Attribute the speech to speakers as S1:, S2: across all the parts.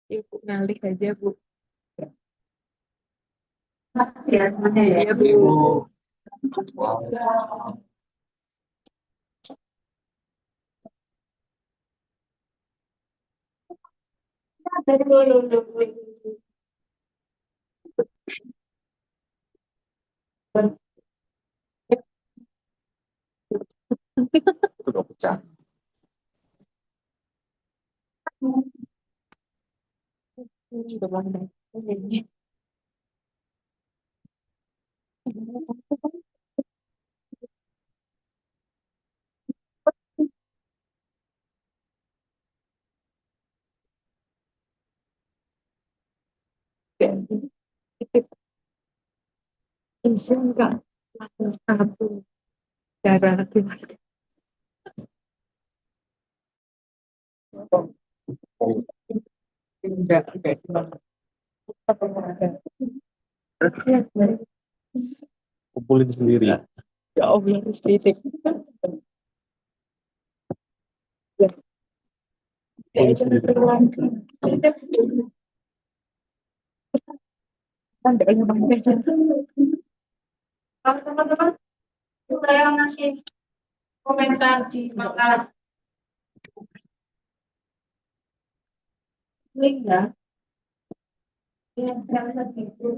S1: Ibu ngalih aja, Bu.
S2: Ya, mana ya?
S1: Iya, Bu.
S3: Itu udah pecah.
S1: Coba deh. Izin nggak satu darah keluarga. Enggak cuma apa ada.
S3: Kumpulin sendiri.
S1: Ya Allah, istri.
S3: Kumpulin sendiri.
S2: Kalau teman-teman, saya ngasih komentar di makalah link ya. Yang kalian itu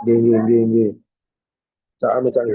S4: Nggih, nggih, nggih. Sami Cak.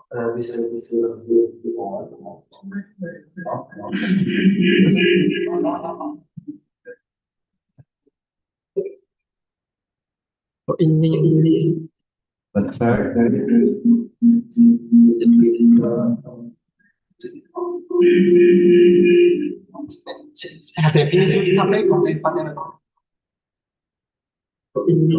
S5: Oh, ini yang ini. Ini sudah sampai konten pakai ini.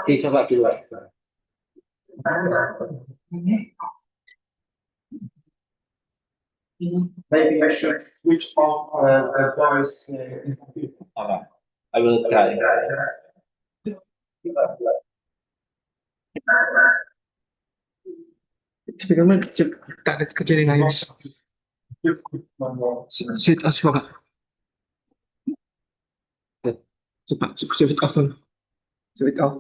S6: Dicoba dulu.
S5: Maybe I should switch off the voice.
S6: Okay. I will try.
S5: Speaker mana kecil, tak ada kecilin aja. Sit as coba. Coba switch off dulu. Switch off.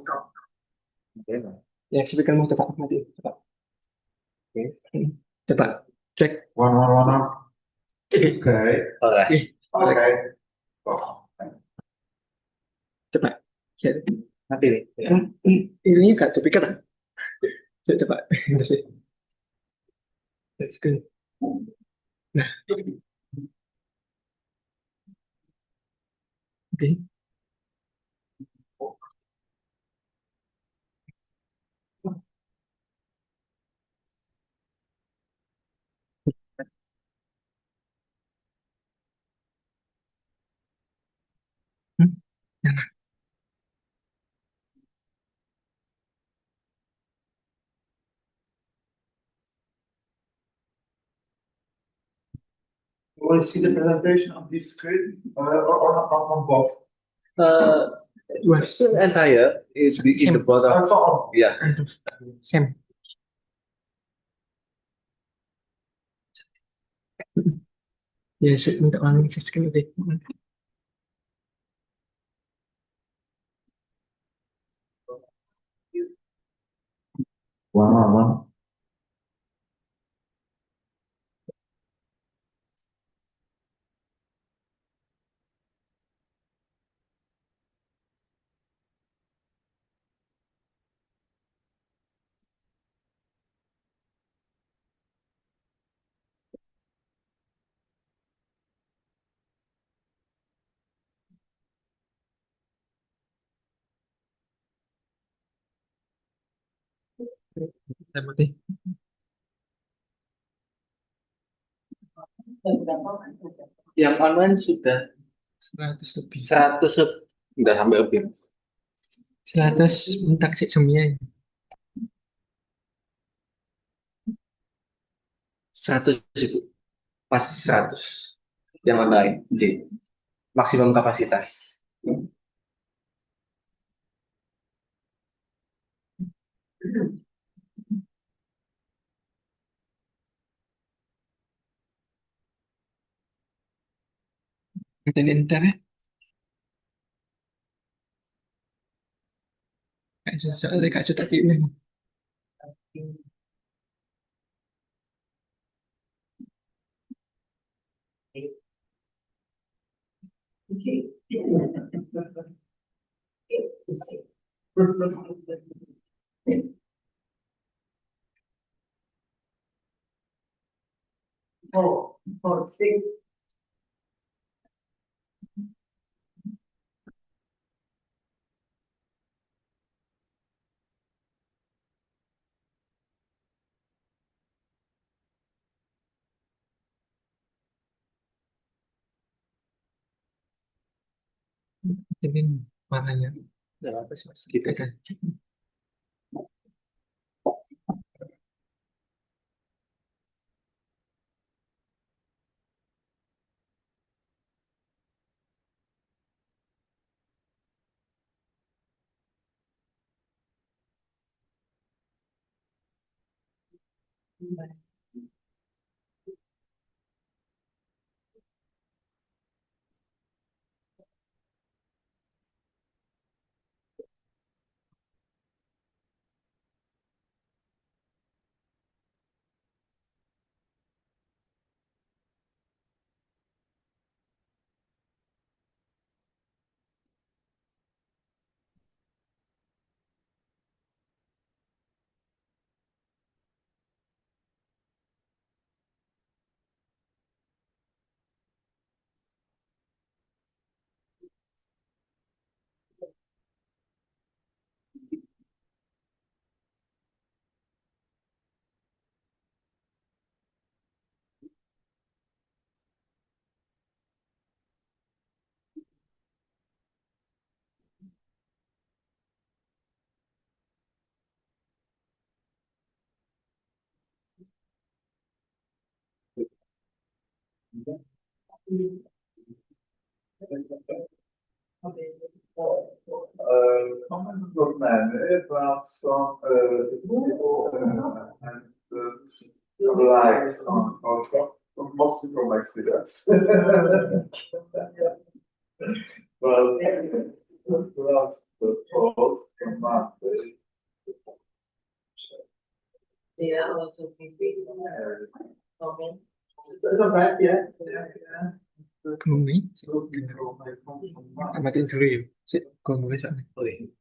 S5: Ya, speaker mau coba mati. Coba. Coba cek. Oke.
S6: Alright.
S5: Coba. Cek.
S6: Nanti nih.
S5: Ini enggak speaker. Coba. Itu sih. That's good. Nah. Oke. You want to see the presentation on this screen or on both?
S6: Still entire is in the bottom.
S5: That's all.
S6: Yeah.
S5: Same. Ya, saya minta ulang screen deh.
S4: Wow.
S5: Saya putih.
S6: Yang online sudah
S5: 100 lebih.
S6: 100 udah sampai lebih.
S5: 100 mentak sih sembilan.
S6: 100 Ibu. Pas 100 yang online. J. Maksimum kapasitas.
S5: Konten internet. Soalnya kak sudah ini. Ini warnanya.
S6: Nggak apa sih mas.
S5: Gitu kan.
S7: Common for men, but some some lights on also, mostly from my students. Well, plus the post from Monday.
S8: They are also people comment.
S5: Ngomongin. Amatin dulu ya. Kalau nulis soalnya.
S6: Oke.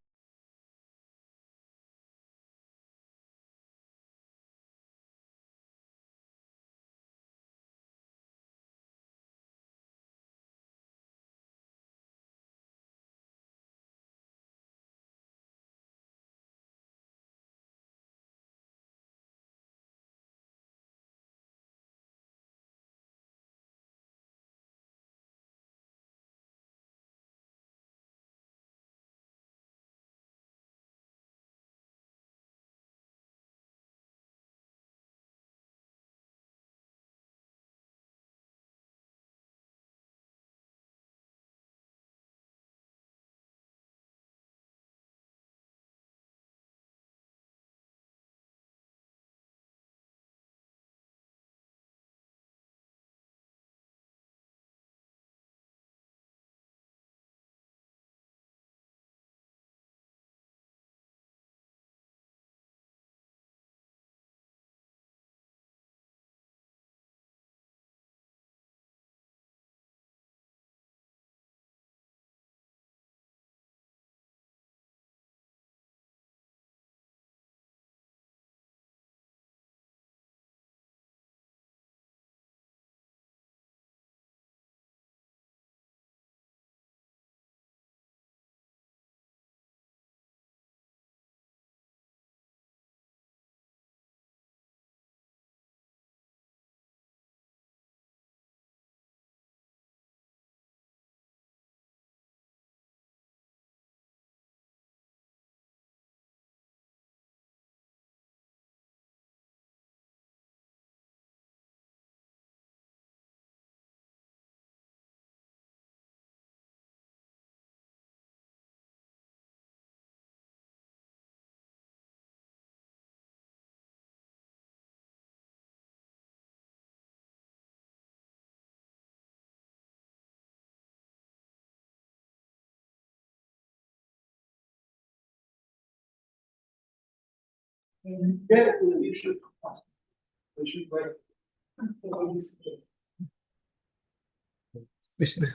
S5: Bismillah.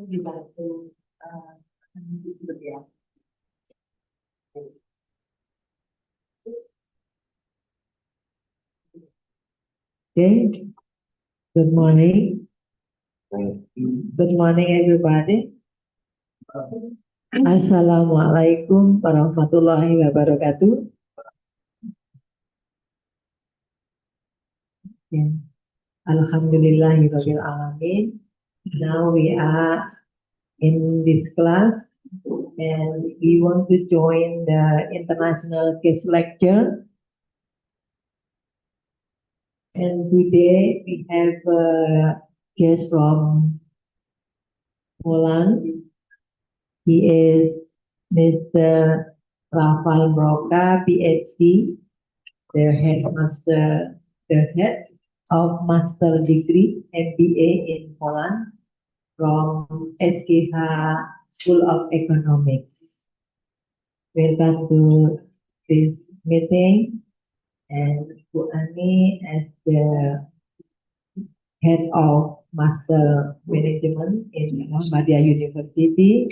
S8: Dibantu ya. Okay. Good morning. Good morning, everybody. Assalamualaikum warahmatullahi wabarakatuh. And Alhamdulillahirabbil alamin. Now we are in this class and we want to join the international guest lecture. And today we have a guest from Poland. He is Mr. Rafal Broka, PhD, the head of master degree MBA in Poland from SKH School of Economics. Welcome to this meeting, and Bu Ani as the head of master management in Muhammadiyah University.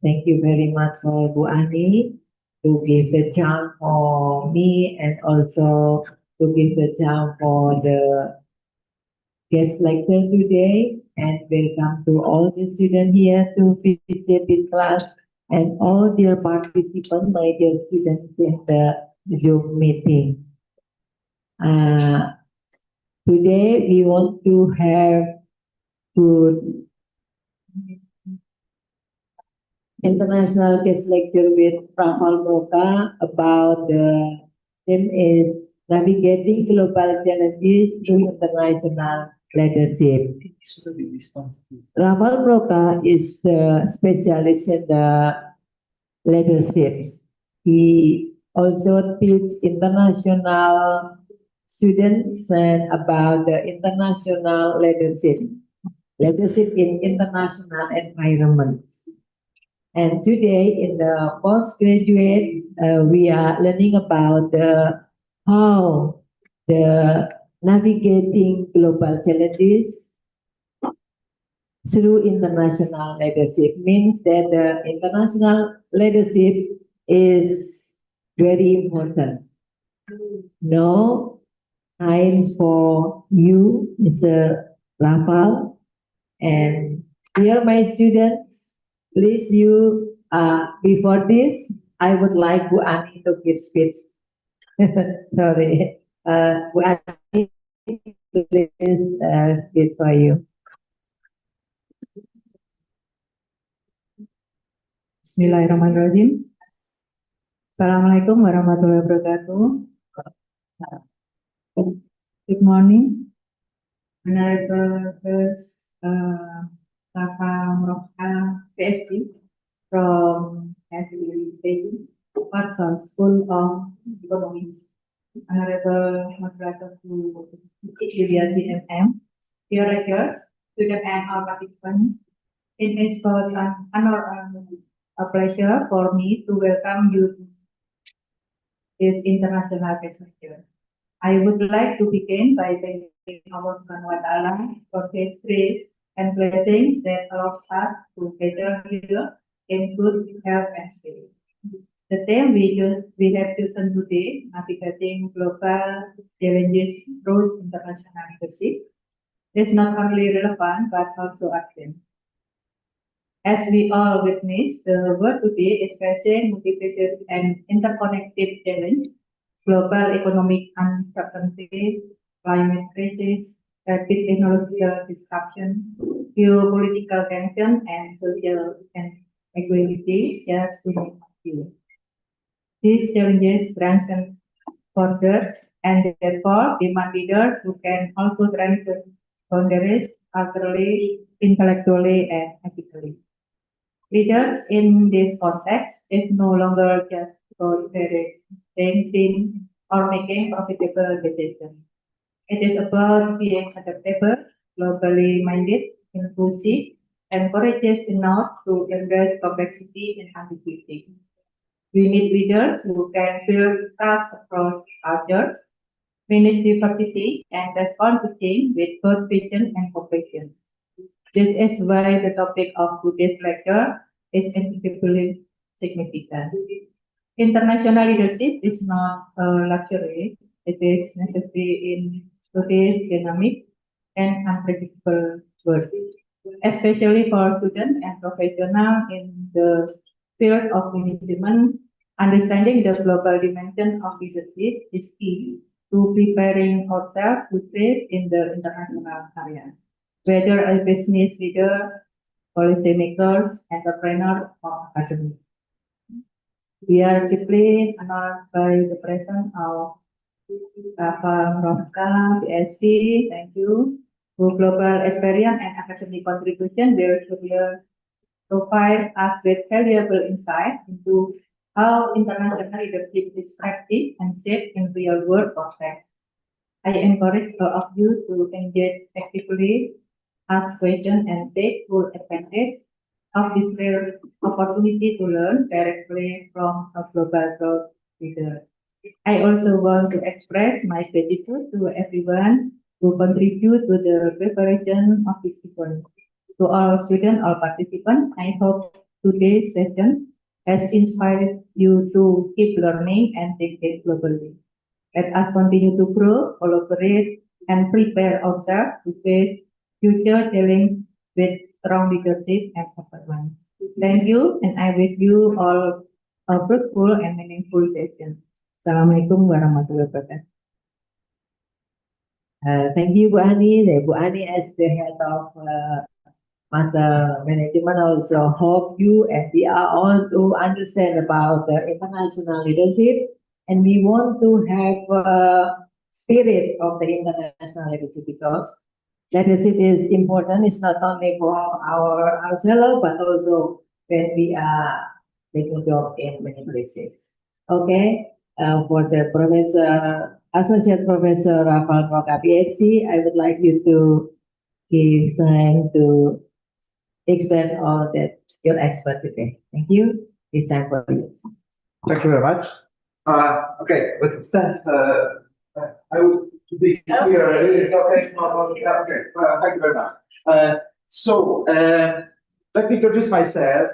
S8: Thank you very much for Bu Ani to give the chance for me and also to give the chance for the guest lecture today. And welcome to all the students here to visit this class and all dear participants, my dear students in the Zoom meeting. Today we want to have good international guest lecture with Rafal Broka about the theme is navigating global challenges through international leadership. Rafal Broka is the specialist in the leadership. He also teaches international students and about the international leadership in international environments. And today in the postgraduate, we are learning about how the navigating global challenges through international leadership means that the international leadership is very important. No times for you, Mr. Rafal, and dear my students, please you before this, I would like Bu Ani to give speech. Sorry, Bu Ani, please speak for you.
S9: Bismillahirrahmanirrahim. Assalamualaikum warahmatullahi wabarakatuh. Good morning, Honorable First Rafal Broka, PhD from SKH Watson School of Economics. Honorable Moderator to Julia DMM, dear lecturers, students and all participants. It is both an honor and a pleasure for me to welcome you to this international guest lecture. I would like to begin by thanking Allah Subhanahu wa Ta'ala for His grace and blessings that allows us to gather here in good health and spirit. The theme we have chosen today, navigating global challenges through international leadership, is not only relevant but also urgent. As we all witness, the world today is facing multifaceted and interconnected challenges: global economic uncertainty, climate crisis, rapid technological disruption, geopolitical tension, and social inequality, just to name a few. These challenges transcend borders and therefore demand leaders who can also transcend boundaries culturally, intellectually, and ethically. Leaders in this context is no longer just about thinking or making profitable decisions. It is about being adaptable, globally minded, inclusive, and courageous enough to embrace complexity and ambiguity. We need leaders who can build trust across cultures, manage diversity, and respond to change with both vision and cooperation. This is why the topic of today's lecture is incredibly significant. International leadership is not a luxury, it is necessary in today's dynamic and unpredictable world, especially for students and professionals in the field of management. Understanding the global dimension of leadership is key to preparing ourselves to trade in the international area, whether as business leader, policymakers, entrepreneurs, or academics. We are deeply honored by the presence of Bapak Rohka, PhD, thank you, whose global experience and academic contribution will provide us with valuable insight into how international leadership is practiced and shaped in real-world context. I encourage all of you to engage actively, ask questions, and take full advantage of this rare opportunity to learn directly from a global growth leader. I also want to express my gratitude to everyone who contribute to the preparation of this event. To all students or participants, I hope today's session has inspired you to keep learning and thinking globally. Let us continue to grow, collaborate, and prepare ourselves to face future challenges with strong leadership and performance. Thank you, and I wish you all a fruitful and meaningful session. Assalamualaikum warahmatullahi wabarakatuh.
S8: Thank you, Bu Ani. Bu Ani, as the head of Master Management, also hope you and we are all to understand about the international leadership, and we want to have spirit of the international leadership because leadership is important. It's not only for ourselves, but also when we are taking job in many places. Okay. For the Professor, Associate Professor Rafael Rohka, PhD, I would like you to give time to express all that your expert today. Thank you. It's time for you.
S7: Thank you very much. Okay, let's start. I would be here. Is okay? Okay. Thank you very much. Let me introduce myself.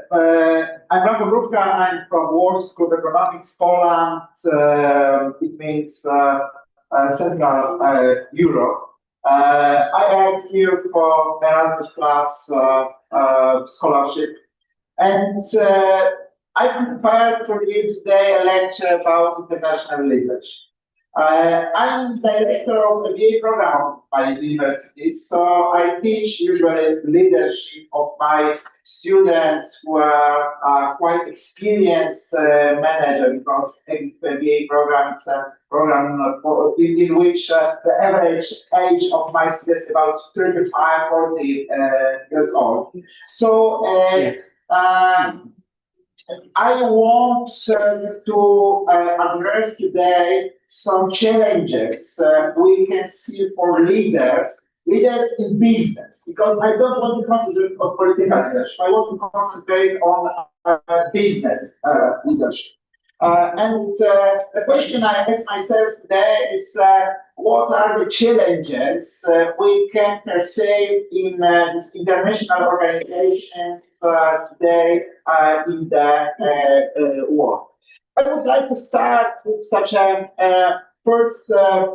S7: I'm Rafael Rohka. I'm from Warsaw School of Economics, Poland. It means Central Europe. I arrived here for Erasmus Plus scholarship, and I prepared for you today a lecture about international leadership. I'm director of the MBA program by the university, so I teach usually leadership of my students who are quite experienced managers, because the MBA program is a program in which the average age of my students is about 35, 40 years old. So I want to address today some challenges we can see for leaders in business, because I don't want to concentrate on political leadership. I want to concentrate on business leadership. And the question I ask myself today is, what are the challenges we can perceive in these international organizations today in the world? I would like to start with such a first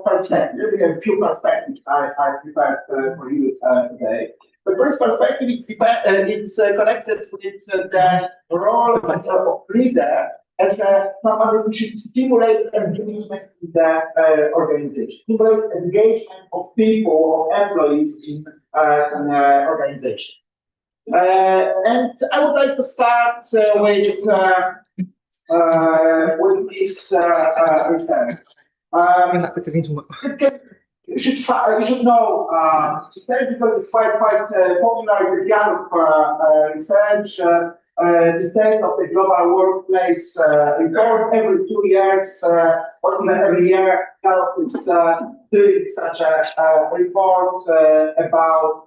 S7: perspective. We have a few perspectives I prepared for you today. The first perspective is connected with the role of leader as somebody who should stimulate engagement in the organization, stimulate engagement of people, of employees in an organization. And I would like to start with this research. You should know because it's quite popular in the Gallup research. The state of the global workplace report every 2 years, or even every year. Gallup is doing such a report about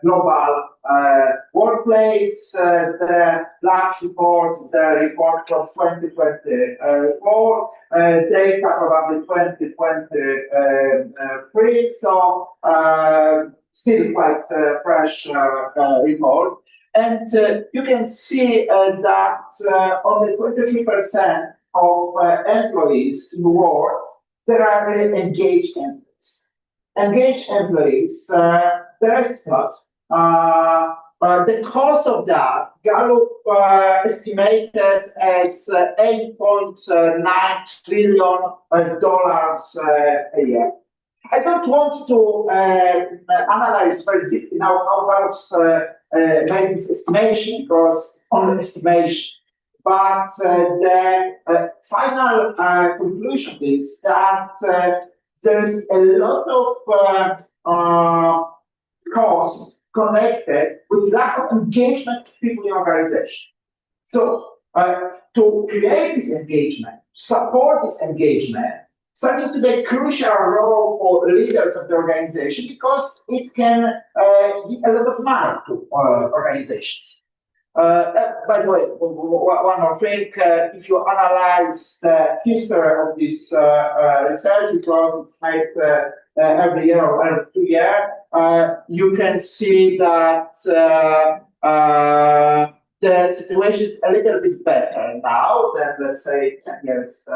S7: global workplace. The last report is the report from 2024. Data probably 2023. So still quite fresh report. And you can see that only 23% of employees in the world, there are really engaged employees. Engaged employees, the rest not. The cost of that, Gallup estimated as $8.9 trillion a year. I don't want to analyze very deeply now how Gallup's made this estimation, because only estimation. But the final conclusion is that there's a lot of cost connected with lack of engagement of people in organization. So to create this engagement, support this engagement, starting to play a crucial role for leaders of the organization, because it can give a lot of money to organizations. By the way, one more thing, if you analyze the history of this research, because it's made every year or every 2 years, you can see that the situation is a little bit better now than, let's say, 10 years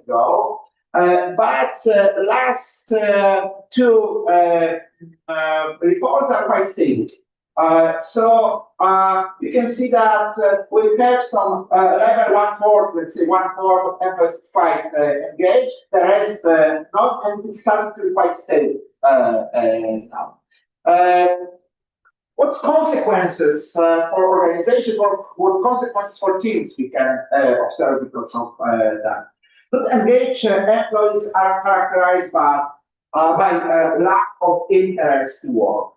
S7: ago. But last two reports are quite stable. So you can see that we have some level 1/4, let's say 1/4 of employees is quite engaged, the rest not, and it's starting to be quite stable now. What consequences for organizations, or what consequences for teams we can observe because of that? Not engaged employees are characterized by lack of interest in work,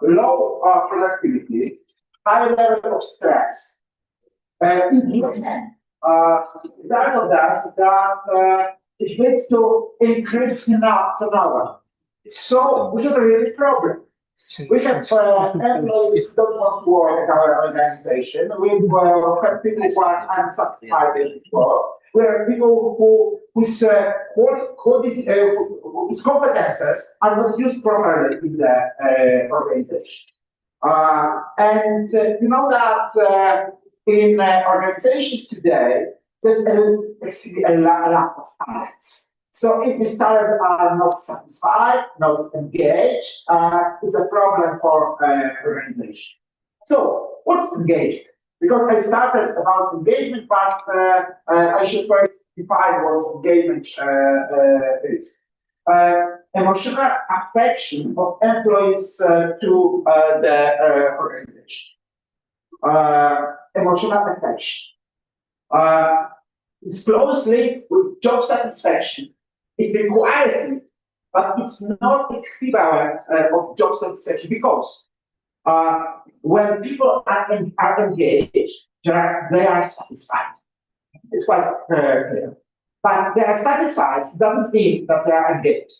S7: low productivity, high level of stress. In the end, that of that it leads to increased turnover. So we have a real problem. We have employees who don't want to work at our organization. We have people who are unsatisfied with work. We have people whose competences are not used properly in the organization. And you know that in organizations today, there's a lack of talents. So if the talents are not satisfied, not engaged, it's a problem for organization. So what's engagement? Because I started about engagement, but I should first define what engagement is. Emotional affection of employees to the organization. Emotional affection. It's closely with job satisfaction. It requires it, but it's not equivalent of job satisfaction, because when people are engaged, they are satisfied. It's quite clear. But they are satisfied doesn't mean that they are engaged.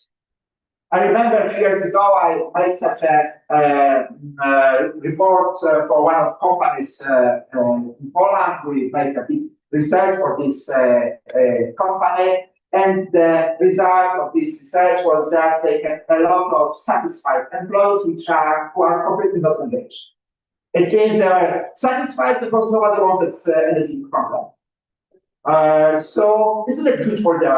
S7: I remember a few years ago, I made such a report for one of the companies in Poland. We made a big research for this company. And the result of this research was that they had a lot of satisfied employees who are completely not engaged. It means they are satisfied because nobody wanted anything from them. So isn't it good for the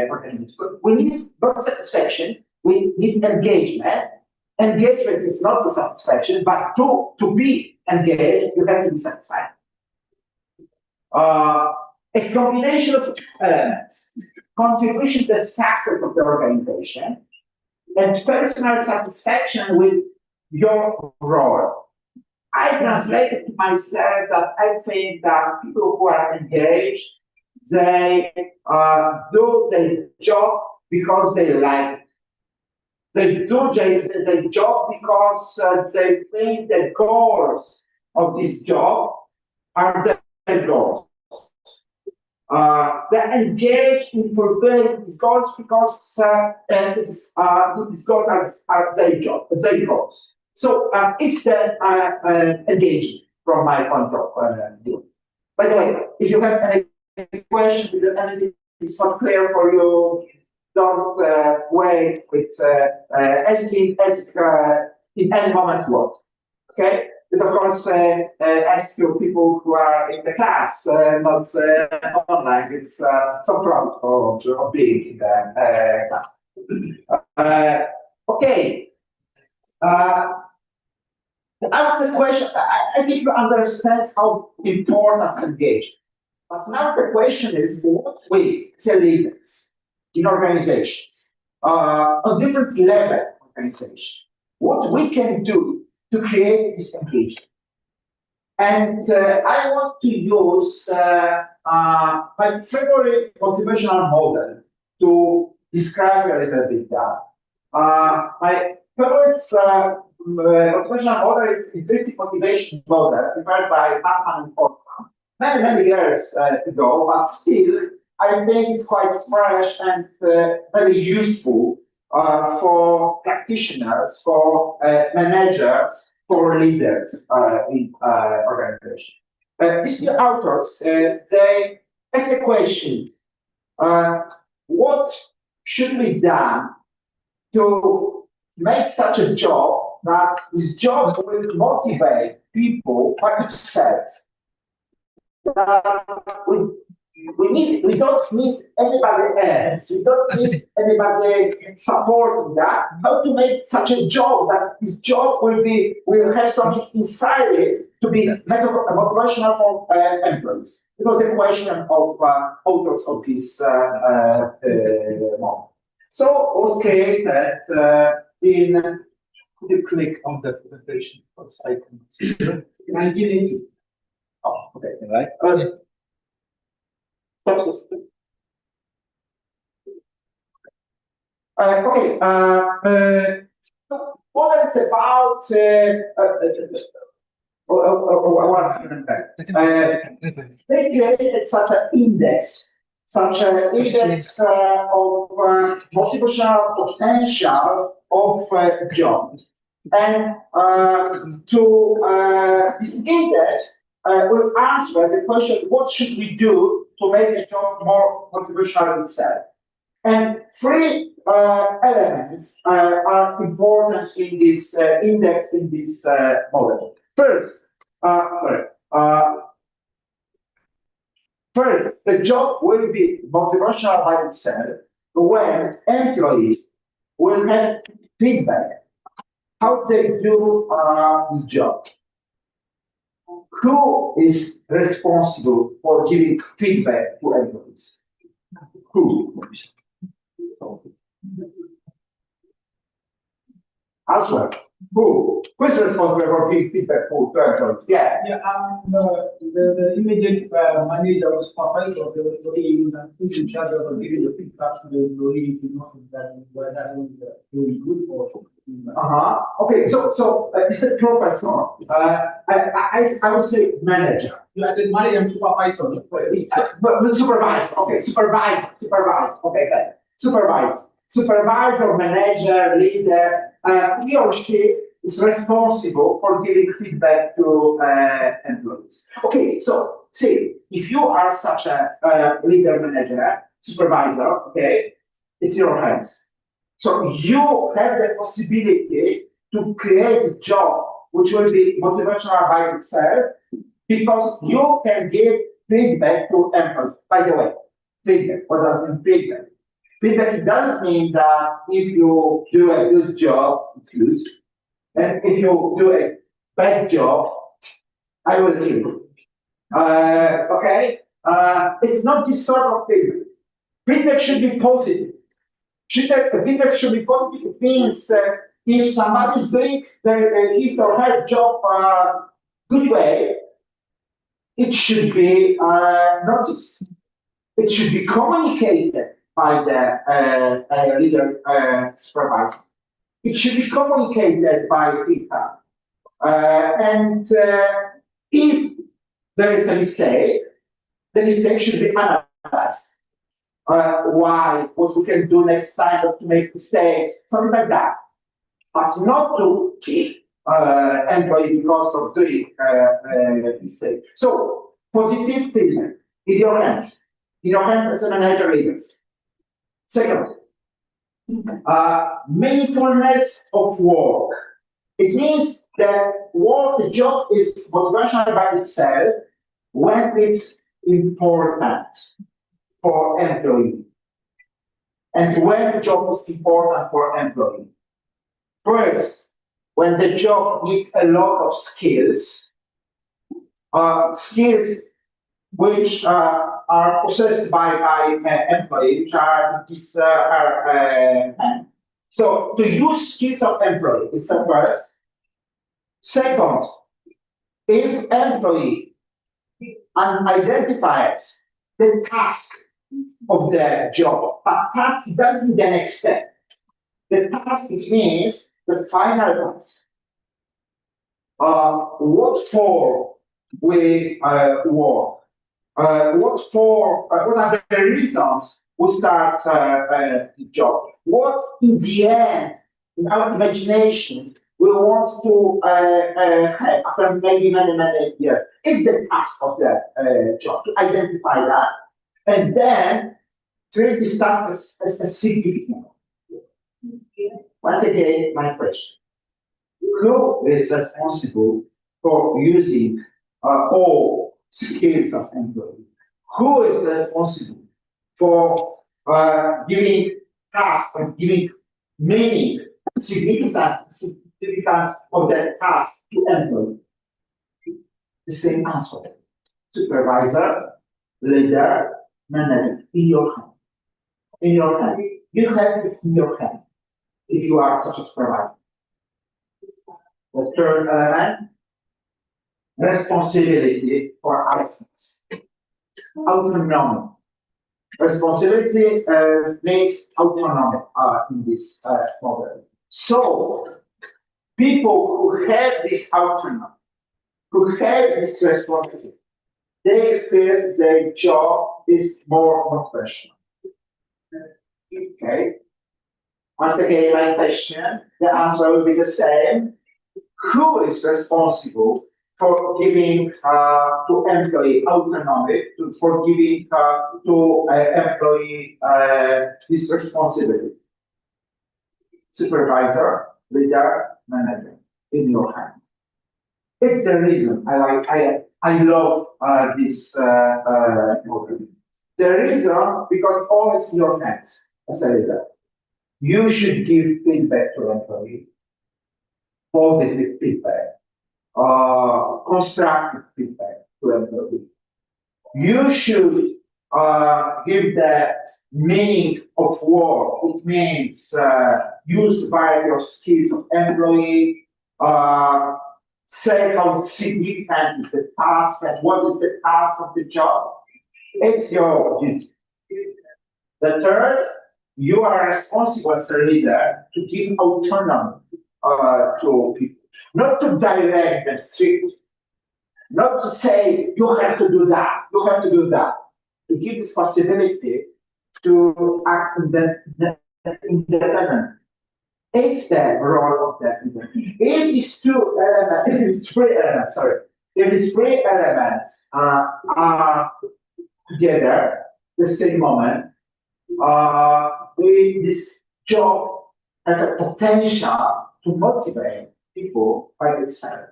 S7: organization? We need not satisfaction, we need engagement. Engagement is not the satisfaction, but to be engaged, you have to be satisfied. A combination of two elements: contribution to the success of the organization and personal satisfaction with your role. I translated to myself that I think that people who are engaged, they do their job because they like it. They do their job because they think the goals of this job are their goals. They're engaged in fulfilling these goals because these goals are their job, their goals. So it's the engagement from my point of view. By the way, if you have any questions, if anything is not clear for you, don't wait with asking in any moment what. Okay? It's of course ask your people who are in the class, not online. It's so proud of being in the class. Okay. Now the question, I think you understand how important engagement. But now the question is, what we, as leaders in organizations, on different level organization, what we can do to create this engagement. And I want to use my favorite motivational model to describe a little bit that. My favorite motivational model is intrinsic motivation model prepared by Bachman and Portman many years ago, but still I think it's quite fresh and very useful for practitioners, for managers, for leaders in organizations. These two authors, they ask a question, what should be done to make such a job that this job will motivate people by itself? We don't need anybody else. We don't need anybody supporting that. How to make such a job that this job will have something inside it to be motivational for employees. It was the question of authors of this model. So it was created in. Could you click on the presentation because I can see it. 1980. Oh, okay.
S6: Right.
S7: Okay. What is about they created such an index of motivational potential of jobs. And to this index will answer the question, what should we do to make a job more motivational itself? And three elements are important in this index, in this model. First, the job will be motivational by itself when employees will have feedback how they do the job. Who is responsible for giving feedback to employees? Who? As well. Who is responsible for giving feedback to employees? Yeah.
S10: Yeah, the immediate manager or supervisor of the employee is in charge of giving the feedback to the employee to know that whether he is good or.
S7: Okay, so you said professor. I would say manager.
S10: You said manager and supervisor.
S7: But supervisor. Okay, supervisor. Okay, good. Supervisor, manager, leader. He or she is responsible for giving feedback to employees. Okay, so see, if you are such a leader, manager, supervisor, okay, it's your hands. So you have the possibility to create a job which will be motivational by itself because you can give feedback to employees. By the way, feedback, what does it mean feedback? Feedback doesn't mean that if you do a good job, it's good. And if you do a bad job, I will kill you. Okay? It's not this sort of feedback. Feedback should be positive. Feedback should be positive. It means if somebody is doing his or her job good way, it should be noticed. It should be communicated by the leader supervisor. It should be communicated by people. And if there is a mistake, the mistake should be analyzed. Why? What we can do next time not to make mistakes, something like that. But not to keep employee because of doing mistake. So positive feedback in your hands as a manager leaders. Second, meaningfulness of work. It means that the job is motivational by itself when it's important for employee. And when the job is important for employee. First, when the job needs a lot of skills, skills which are possessed by employee, which are so to use skills of employee, it's the first. Second, if employee identifies the task of the job, but task doesn't mean the next step. The task, it means the final task. What for we work? What are the reasons we start the job? What in the end, in our imagination, we want to have after maybe many years is the task of the job, to identify that, and then treat this task as significant. Once again, my question. Who is responsible for using all skills of employee? Who is responsible for giving tasks and giving meaning, significance of that task to employee? The same answer. Supervisor, leader, manager, in your hand. In your hand. You have it in your hand if you are such a supervisor. The third element, responsibility for actions. Autonomy. Responsibility means autonomy in this model. So, people who have this autonomy, who have this responsibility, they feel their job is more professional. Okay. Once again, my question, the answer will be the same. Who is responsible for giving to employee autonomy, for giving to employee this responsibility? Supervisor, leader, manager, in your hand. It's the reason I love this model. The reason, because all is in your hands as a leader. You should give feedback to employee. Positive feedback, constructive feedback to employee. You should give that meaning of work. It means use variety of skills of employee, say how significant is the task and what is the task of the job. It's your duty. The third, you are responsible as a leader to give autonomy to people, not to direct them strictly, not to say you have to do that, you have to do that, to give this possibility to act independently. It's the role of that leader. If these three elements are together the same moment, this job has a potential to motivate people by itself,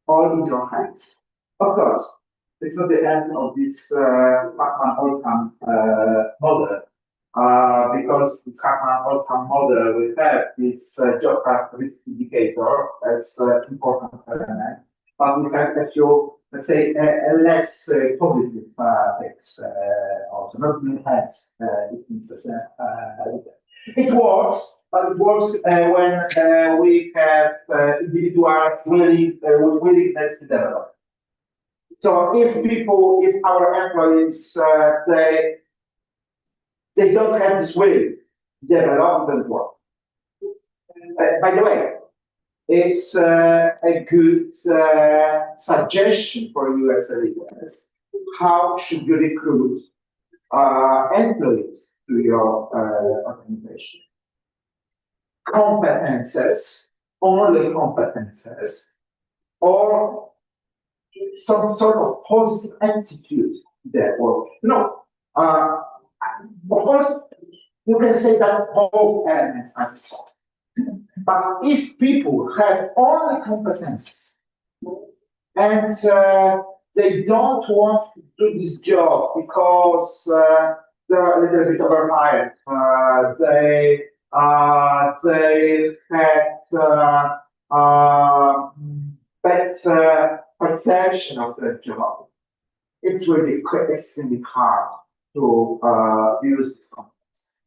S7: all in your hands. Of course, it's not the end of this Hartman-Oldham model, because this Hartman-Oldham model will have this job characteristic indicator as important element, but we have a few, let's say, less positive things also, not in heads, it means it works, but it works when we have individual willingness to develop. So if our employees they don't have this will to develop, it doesn't work. By the way, it's a good suggestion for you as a leader. How should you recruit employees to your organization? Competences, only competences, or some sort of positive attitude there, or no. Of course, you can say that both elements are important. But if people have only competences and they don't want to do this job because they're a little bit overhired, they had perception of the job, it will be extremely hard to use this competence.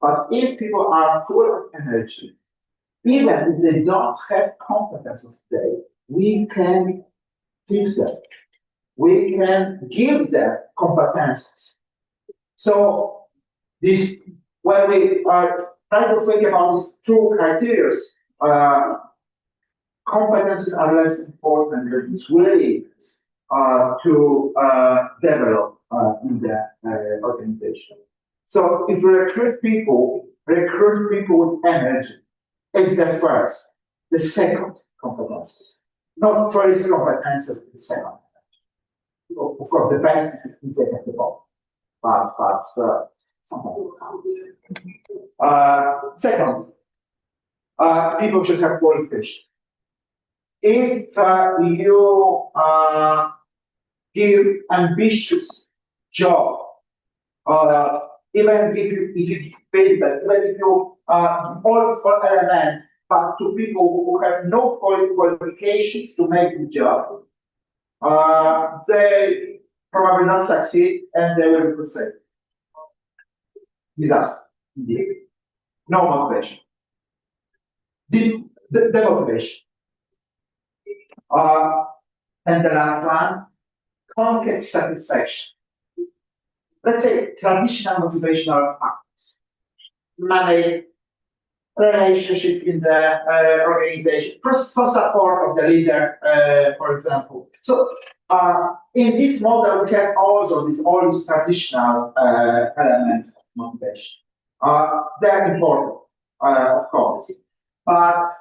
S7: But if people are full of energy, even if they don't have competences today, we can fix them. We can give them competences. So this, when we are trying to think about these two criteria, competences are less important than this willingness to develop in the organization. So if we recruit people with energy is the first. The second, competences. Not first competences, the second. Of course, the best is at the bottom. But sometimes second, people should have qualification. If you give ambitious job, even if you pay them, even if you all elements, but to people who have no qualifications to make the job, they probably not succeed and they will be frustrated. Disaster, indeed. No motivation. The motivation. And the last one, context satisfaction. Let's say traditional motivational factors. Money, relationship in the organization, personal support of the leader, for example. So in this model, we have also all these traditional elements of motivation. They're important, of course. But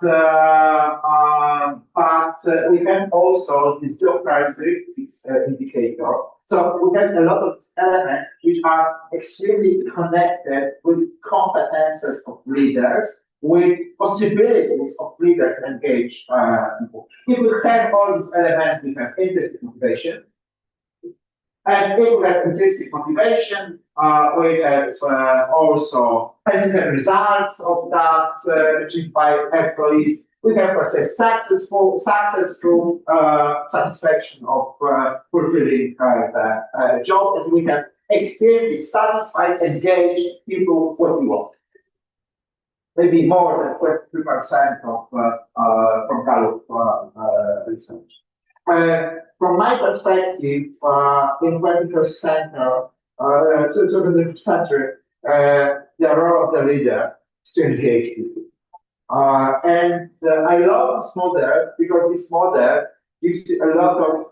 S7: we have also this job characteristics indicator. So we have a lot of elements which are extremely connected with competences of leaders, with possibilities of leaders to engage people. If we have all these elements, we have intrinsic motivation. And if we have intrinsic motivation, we have also technical results of that achieved by employees. We have success through satisfaction of fulfilling the job, and we have extremely satisfied, engaged people what we want. Maybe more than 23% from Gallup research. From my perspective, in 21st century, the role of the leader is to engage people. And I love this model because this model gives you a lot of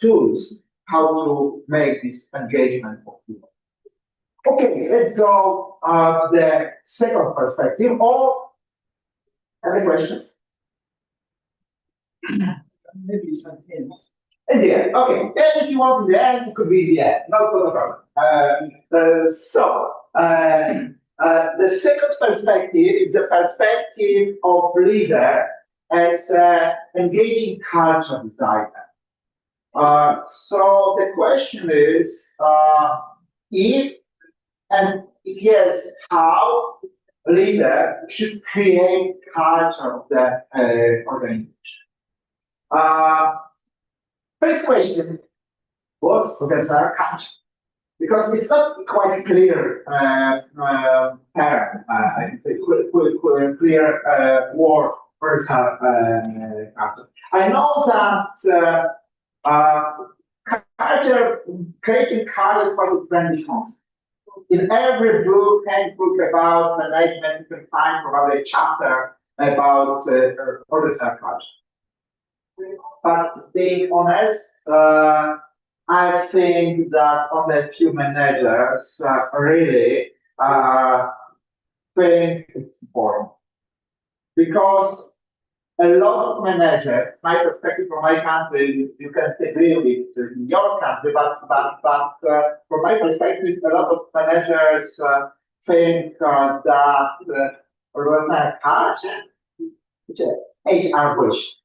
S7: tools how to make this engagement of people. Okay, let's go the second perspective. Or any questions?
S10: Maybe you can end.
S7: In the end, okay. If you want in the end, it could be the end. No problem. The second perspective is the perspective of leader as engaging culture designer. So the question is, if yes, how a leader should create culture of the organization. First question, what's culture? Because it's not quite a clear term, I can say, clear word for culture. I know that culture, creating culture is quite a friendly concept. In every book, handbook about management, you can find probably a chapter about organizational culture. But being honest, I think that only a few managers really think it's important. Because a lot of managers, my perspective from my country, you can agree with in your country, but from my perspective, a lot of managers think that organizational culture, which is HR bullshit.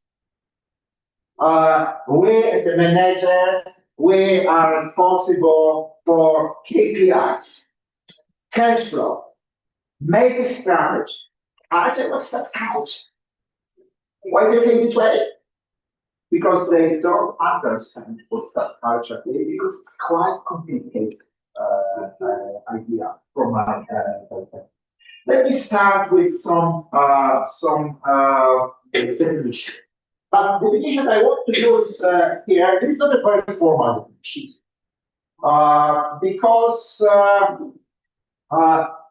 S7: We as a managers, we are responsible for KPIs, cash flow, make a strategy. Culture, what's that culture? Why do you think this way? because they don't understand what subculture is, because it's quite complicated idea from my perspective. Let me start with some definition. But the definition I want to use here is not a very formal definition, because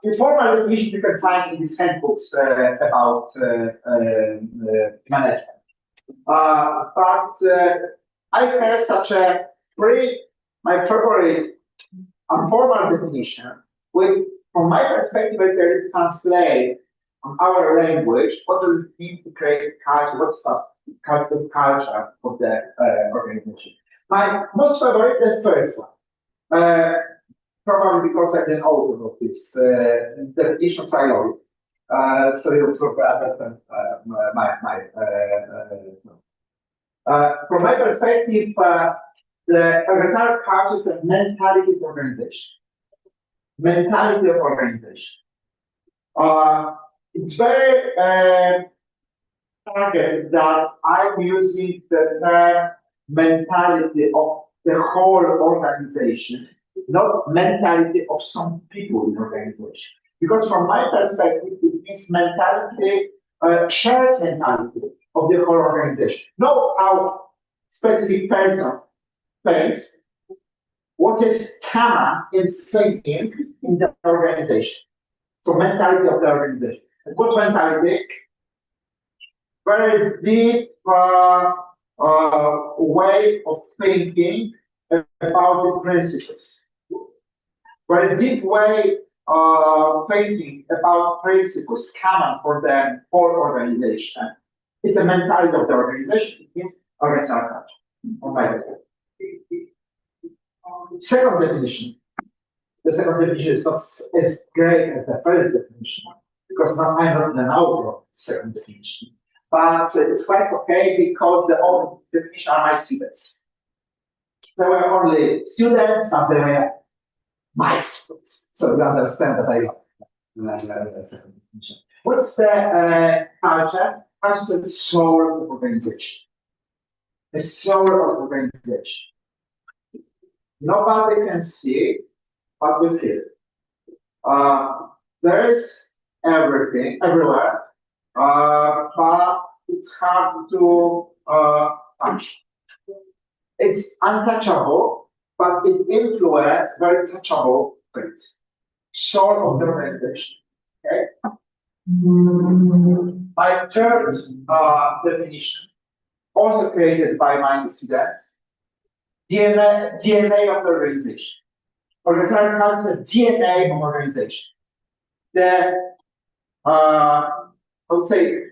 S7: the formal definition you can find in these handbooks about management. But I have such a my favorite informal definition, which, from my perspective, I can translate on our language what does it mean to create culture, what's the culture of the organization. My most favorite, the first one. Probably because I'm an author of this definition, so I love it. Sorry for from my perspective, the organizational culture is a mentality of organization. Mentality of organization. It's very targeted that I'm using the term mentality of the whole organization, not mentality of some people in the organization. Because from my perspective, it means mentality, shared mentality of the whole organization. Not how specific person thinks, what is common in thinking in the organization. So mentality of the organization. And what mentality? Very deep way of thinking about the principles. Very deep way of thinking about principles common for the whole organization. It's a mentality of the organization. It means organizational culture, on my opinion. Second definition. The second definition is not as great as the first definition, because now I'm not an author of the second definition. But it's quite okay because the other definition are my students. There were only students, but they were my students. So you understand that I love the second definition. What's the culture? Culture is the soul of organization. The soul of organization. Nobody can see it, but we feel it. There is everything, everywhere, but it's hard to touch. It's untouchable, but it influences very touchable things. Soul of the organization. Okay. My third definition, also created by my students, DNA of the organization. Organizational culture is the DNA of organization. I would say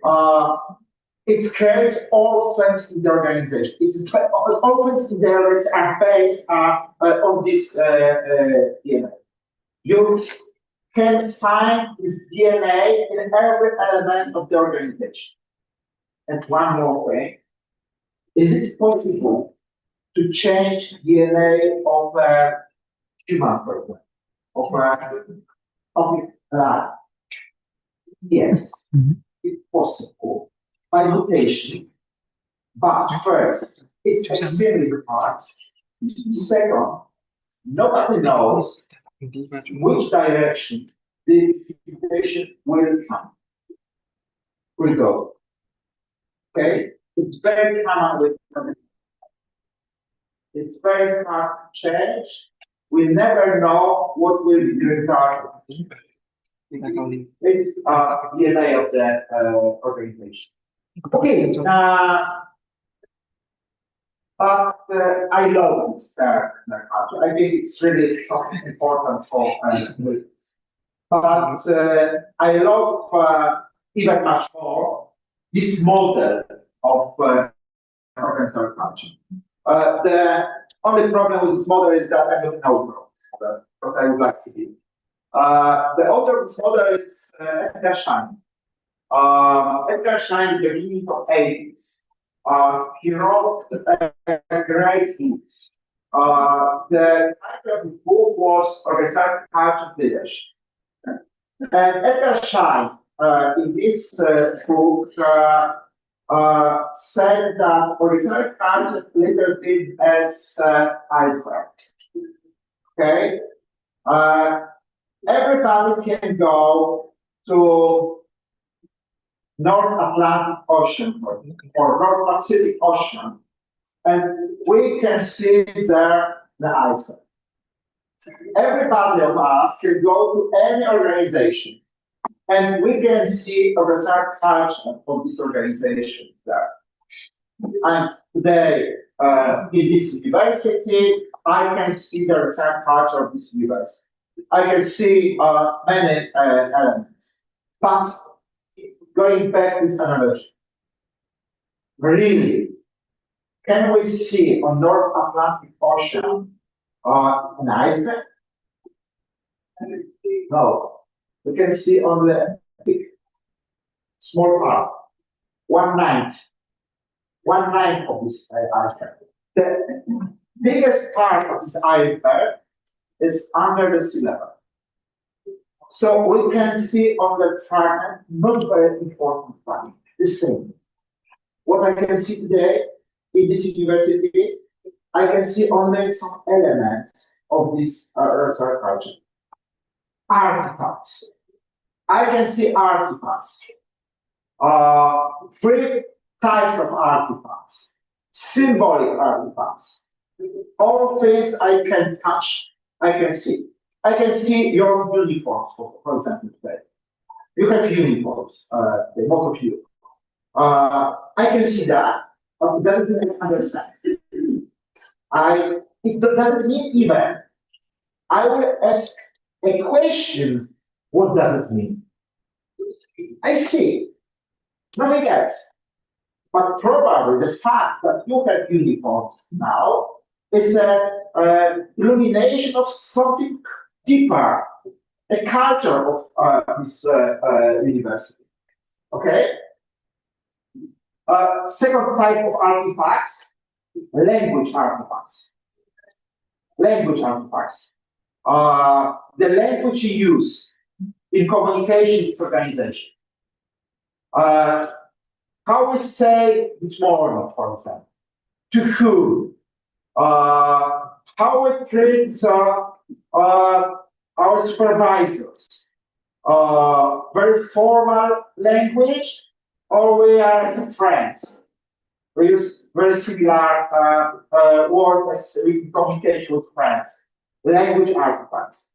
S7: it creates all things in the organization. All things in the organization are based on this DNA. You can find this DNA in every element of the organization. And one more thing, is it possible to change DNA of a human person, of life? Yes, it's possible by mutation. But first, it's extremely hard. Second, nobody knows which direction the mutation will go. Okay, it's very common with. It's very hard to change. We never know what will be the result. It's DNA of the organization. Okay, but I love this culture. I think it's really something important for leaders. But I love even much more this model of organizational culture. The only problem with this model is that I don't know what I would like to be. The author of this model is Edgar Schein. Edgar Schein, in the beginning of the 80s, he wrote a great book. The title of the book was Organizational Culture Leadership. And Edgar Schein, in this book, said that original culture little bit as iceberg. Okay, everybody can go to North Atlantic Ocean or North Pacific Ocean, and we can see there the iceberg. Everybody of us can go to any organization, and we can see a research culture of this organization there. And today, in this university, I can see the research culture of this university. I can see many elements. But going back to this analogy, really, can we see on North Atlantic Ocean an iceberg? No. We can see only a big, small part, 1/9 of this iceberg. The biggest part of this iceberg is under the sea level. So we can see on the fragment, not very important fragment, the same. What I can see today in this university, I can see only some elements of this research project. Artifacts. I can see artifacts. 3 types of artifacts. Symbolic artifacts. All things I can touch, I can see. I can see your uniforms, for example, today. You have uniforms, most of you. I can see that, but it doesn't mean I understand. It doesn't mean even I will ask a question, what does it mean? I see, nothing else. But probably the fact that you have uniforms now is an illumination of something deeper, a culture of this university. Okay? Second type of artifacts, language artifacts. Language artifacts. The language you use in communication with organization. How we say good morning, for example, to who? How we treat our supervisors. Very formal language, or we are as friends. We use very similar words as we communicate with friends. Language artifacts.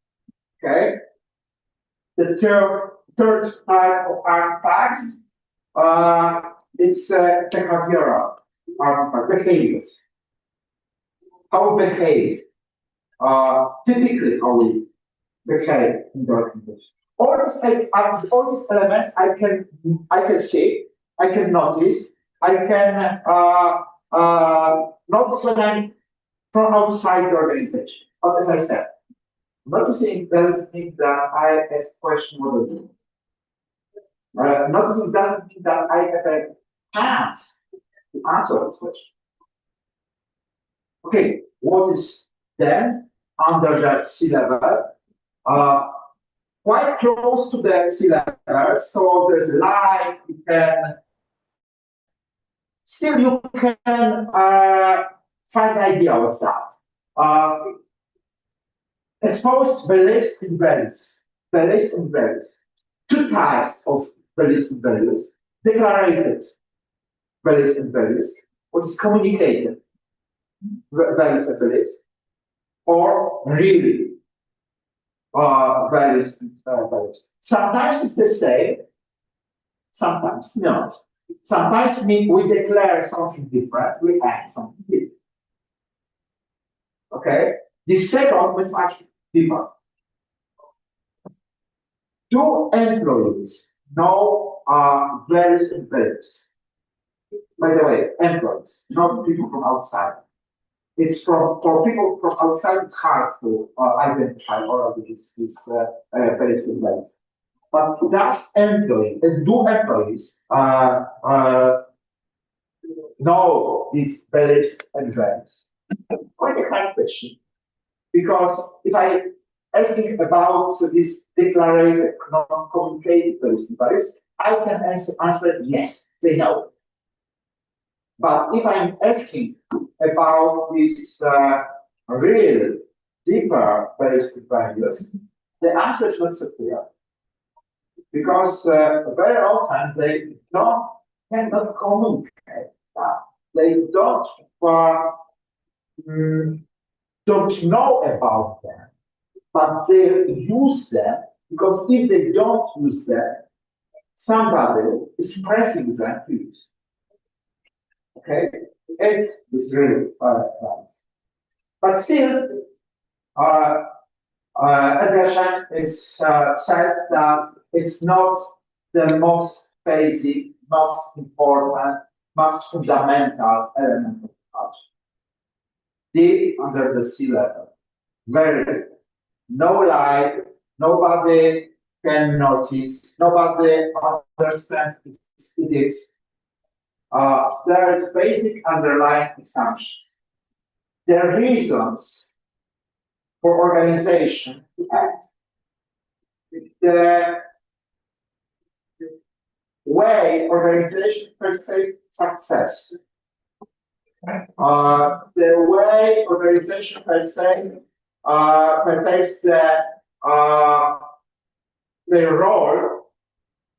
S7: Okay. The third type of artifacts, it's behavioral artifact, behaviors. How we behave. Typically, how we behave in the organization. All these elements I can see, I can notice, I can notice when I'm from outside the organization. But as I said, noticing doesn't mean that I ask question what does it mean. Noticing doesn't mean that I have a chance to answer this question. Okay, what is then under the sea level? Quite close to the sea level, so there's light. You can find an idea what's that. Exposed beliefs and values. Beliefs and values. 2 types of beliefs and values. Declarated beliefs and values. What is communicated values and beliefs. Or really values and values. Sometimes it's the same. Sometimes not. Sometimes we declare something different. We add something different. Okay. The second is much deeper. 2 employees know values and beliefs. By the way, employees, not people from outside. It's for people from outside, it's hard to identify all of these beliefs and values. But does employees, do employees know these beliefs and values? Quite a hard question. Because if I asking about this declarated, non-communicated beliefs and values, I can answer yes, they know. But if I'm asking about this real deeper basic values, the answer is not so clear. Because very often they cannot communicate. They don't know about them, but they use them, because if they don't use them, somebody is pressing them to use. Okay, it's really nice. But still, aggression is said that it's not the most basic, most important, most fundamental element of culture. Deep under the sea level, very deep. No light, nobody can notice, nobody understands it is. There is basic underlying assumptions. There are reasons for organization to act. The way organization perceives success, the way organization perceives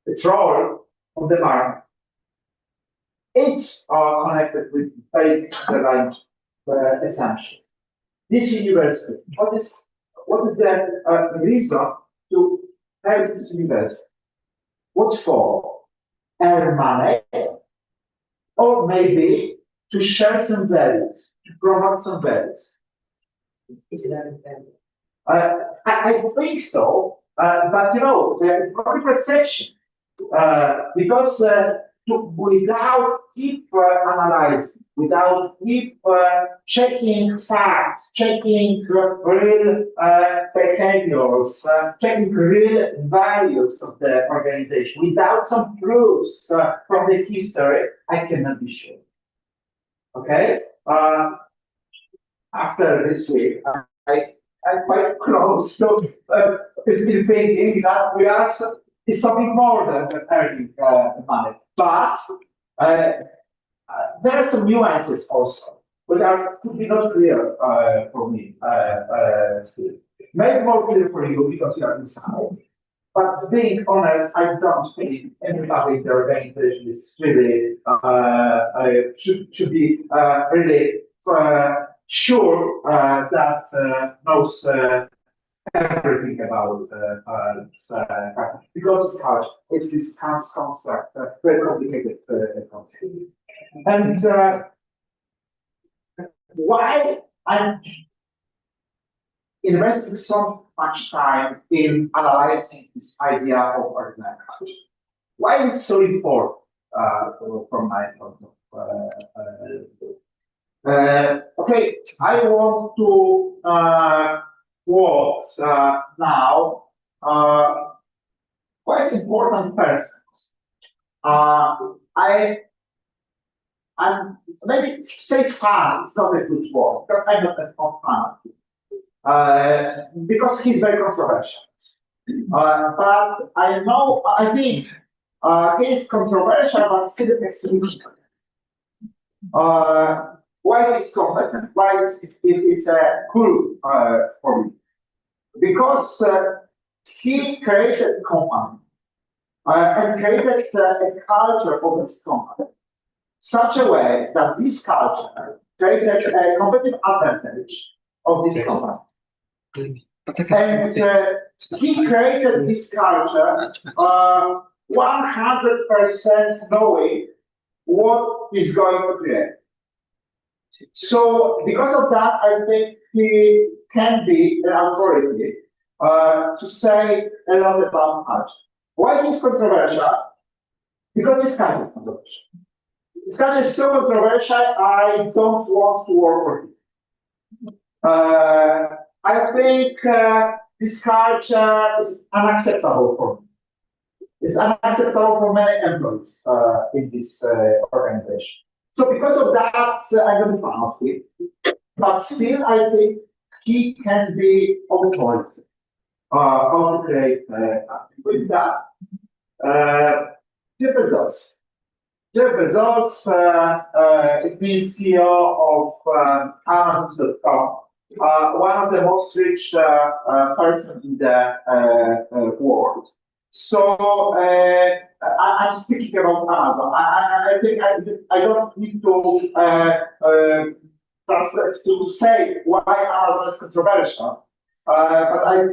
S7: its role on the market, it's connected with basic underlying assumptions. This university, what is the reason to have this university? What for? Earn money, or maybe to share some values, to promote some values? I think so, but you know, the perception, because without deep analyzing, without deep checking facts, checking real behaviors, checking real values of the organization, without some proofs from the history, I cannot be sure. Okay? After this week, I'm quite close to thinking that we are it's something more than earning money. But there are some nuances also, which could be not clear for me still. Maybe more clear for you because you are inside. But being honest, I don't think anybody in the organization is really should be really sure that knows everything about because it's hard. It's this concept, very complicated concept. And why I'm investing so much time in analyzing this idea of organized culture? Why is it so important from my point of view? Okay, I want to quote now quite important persons. I'm maybe say fan, it's not a good word, because I'm not a fan. Because he's very controversial. But I think he's controversial, but still significant. Why is competent? Why is it cool for me? Because he created a company and created a culture of this company, such a way that this culture created a competitive advantage of this company. And he created this culture 100% knowing what he's going to create. So, because of that, I think he can be an authority to say a lot about culture. Why he's controversial? Because this kind of controversial. This culture is so controversial, I don't want to work with it. I think this culture is unacceptable for me. It's unacceptable for many employees in this organization. So because of that, I'm not a fan of it. But still, I think he can be authority how to create with that. Jeff Bezos. Jeff Bezos, it means CEO of Amazon.com, one of the most rich person in the world. So I'm speaking about Amazon. I think I don't need to to say why Amazon is controversial, but I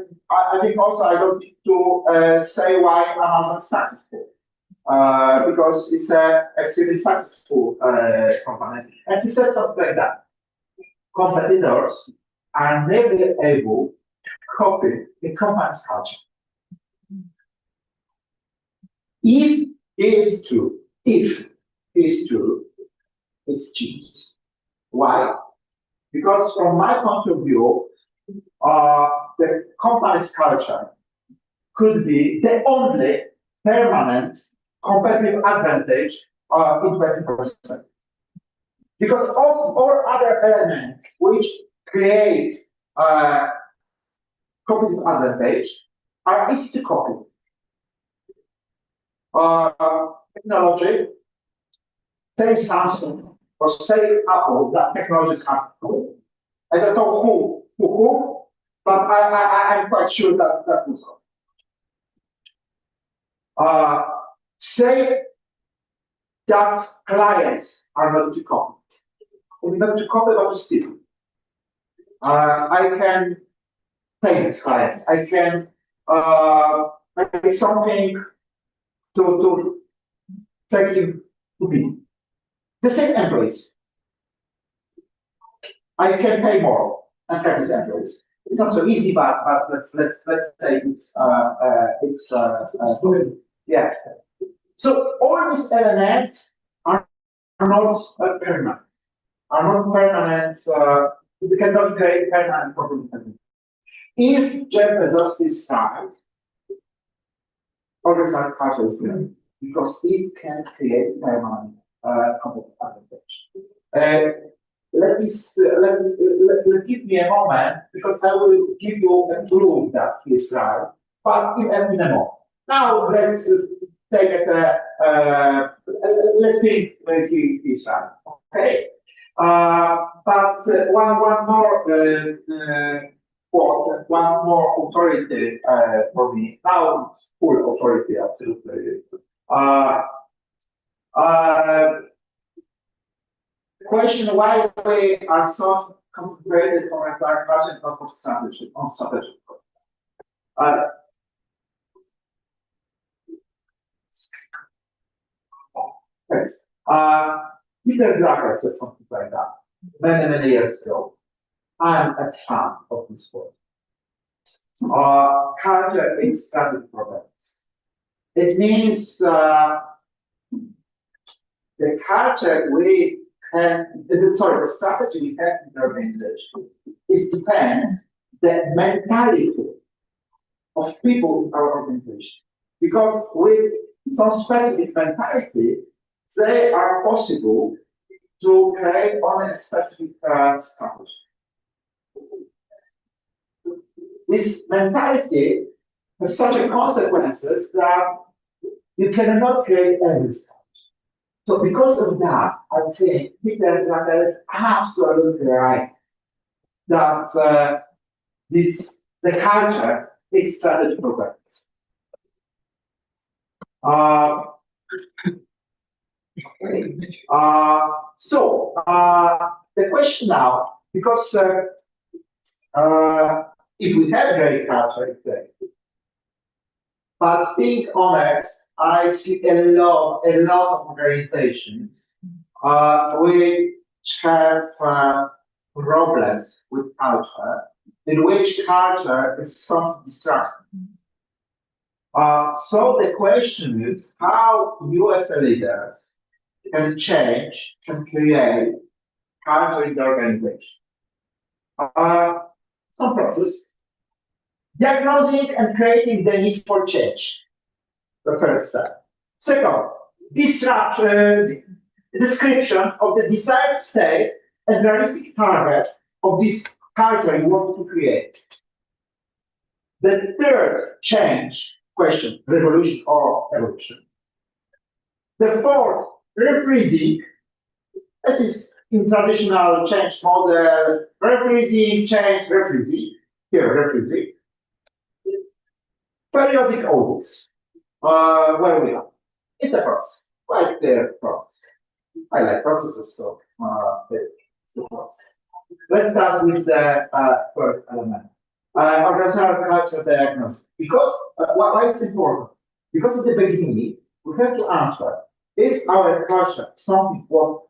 S7: think also I don't need to say why Amazon is successful. Because it's a extremely successful company. And he said something like that. Competitors are never able to copy the company's culture. If it is true, it's genius. Why? Because from my point of view, the company's culture could be the only permanent competitive advantage in 20%. Because of all other elements which create competitive advantage are easy to copy. Technology, say Samsung or say Apple, that technology is Apple. I don't know who, but I'm quite sure that was say that clients are not to copy. We're not to copy, but to steal. I can take this client. I can make something to take him to be. The same employees. I can pay more and have these employees. It's not so easy, but let's say it's yeah. So all these elements are not permanent. We cannot create permanent problem. If Jeff Bezos decides, organized culture is good because it can create permanent competitive advantage. Give me a moment because I will give you a clue that he is right, but in a moment. Now let's take as a let's think when he is right. Okay. But one more quote, one more authority for me. Now full authority, absolutely. Question why we are so concentrated on our project not on strategy, Thanks. Peter Drucker said something like that many years ago. I'm a fan of this word. Culture is strategy programs. It means the culture we have, the strategy we have in the organization depends the mentality of people in our organization. Because with some specific mentality, they are possible to create on a specific strategy. This mentality has such a consequences that you cannot create every strategy. So because of that, I think Peter Drucker is absolutely right that the culture is strategy programs. The question now, because if we have great culture, it's great. But being honest, I see a lot of organizations which have problems with culture, in which culture is something distracting. So the question is how you as a leaders can change, can create culture in the organization. Some process. Diagnosing and creating the need for change. The first step. Second, description of the desired state and realistic target of this culture you want to create. The third change question, revolution or evolution. The fourth, Rephrasing, this is in traditional change model, rephrasing, change, rephrasing, here, rephrasing. Periodic audits, where we are. It's a process, quite clear process. I like processes, so it's a process. Let's start with the first element. Organizational culture diagnosis. Because why it's important? Because at the beginning, we have to answer, is our culture something what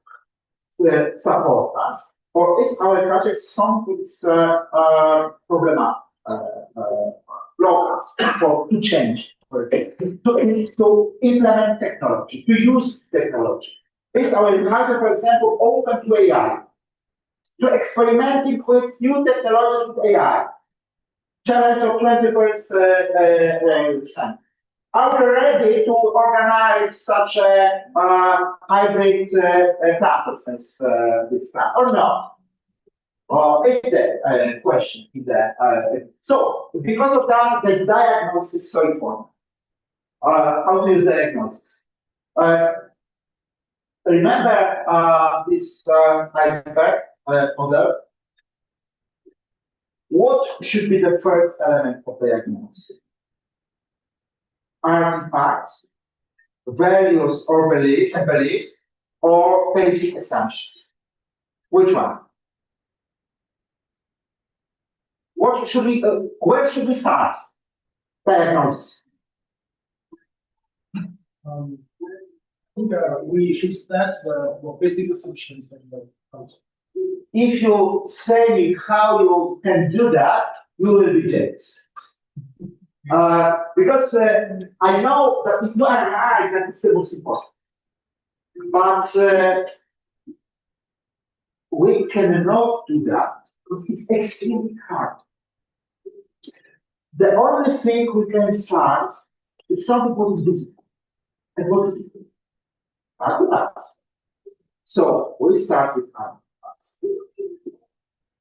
S7: support us, or is our culture something problematic, block us to change, for example, to implement technology, to use technology. Is our culture, for example, open to AI, to experimenting with new technologies with AI? Challenge of 21st century. Are we ready to organize such a hybrid classes as this class or not? It's a question. So, because of that, the diagnosis is so important. How to use diagnosis? Remember this iceberg model? What should be the first element of diagnosis? Artifacts, values or beliefs, or basic assumptions? Which one? What should we? Where should we start? Diagnosis.
S10: We should start the basic assumptions of the culture.
S7: If you say me how you can do that, you will be jealous. Because I know that if you are right, that it's the most important. But we cannot do that because it's extremely hard. The only thing we can start is something what is visible. And what is visible? Artifacts. So we start with artifacts.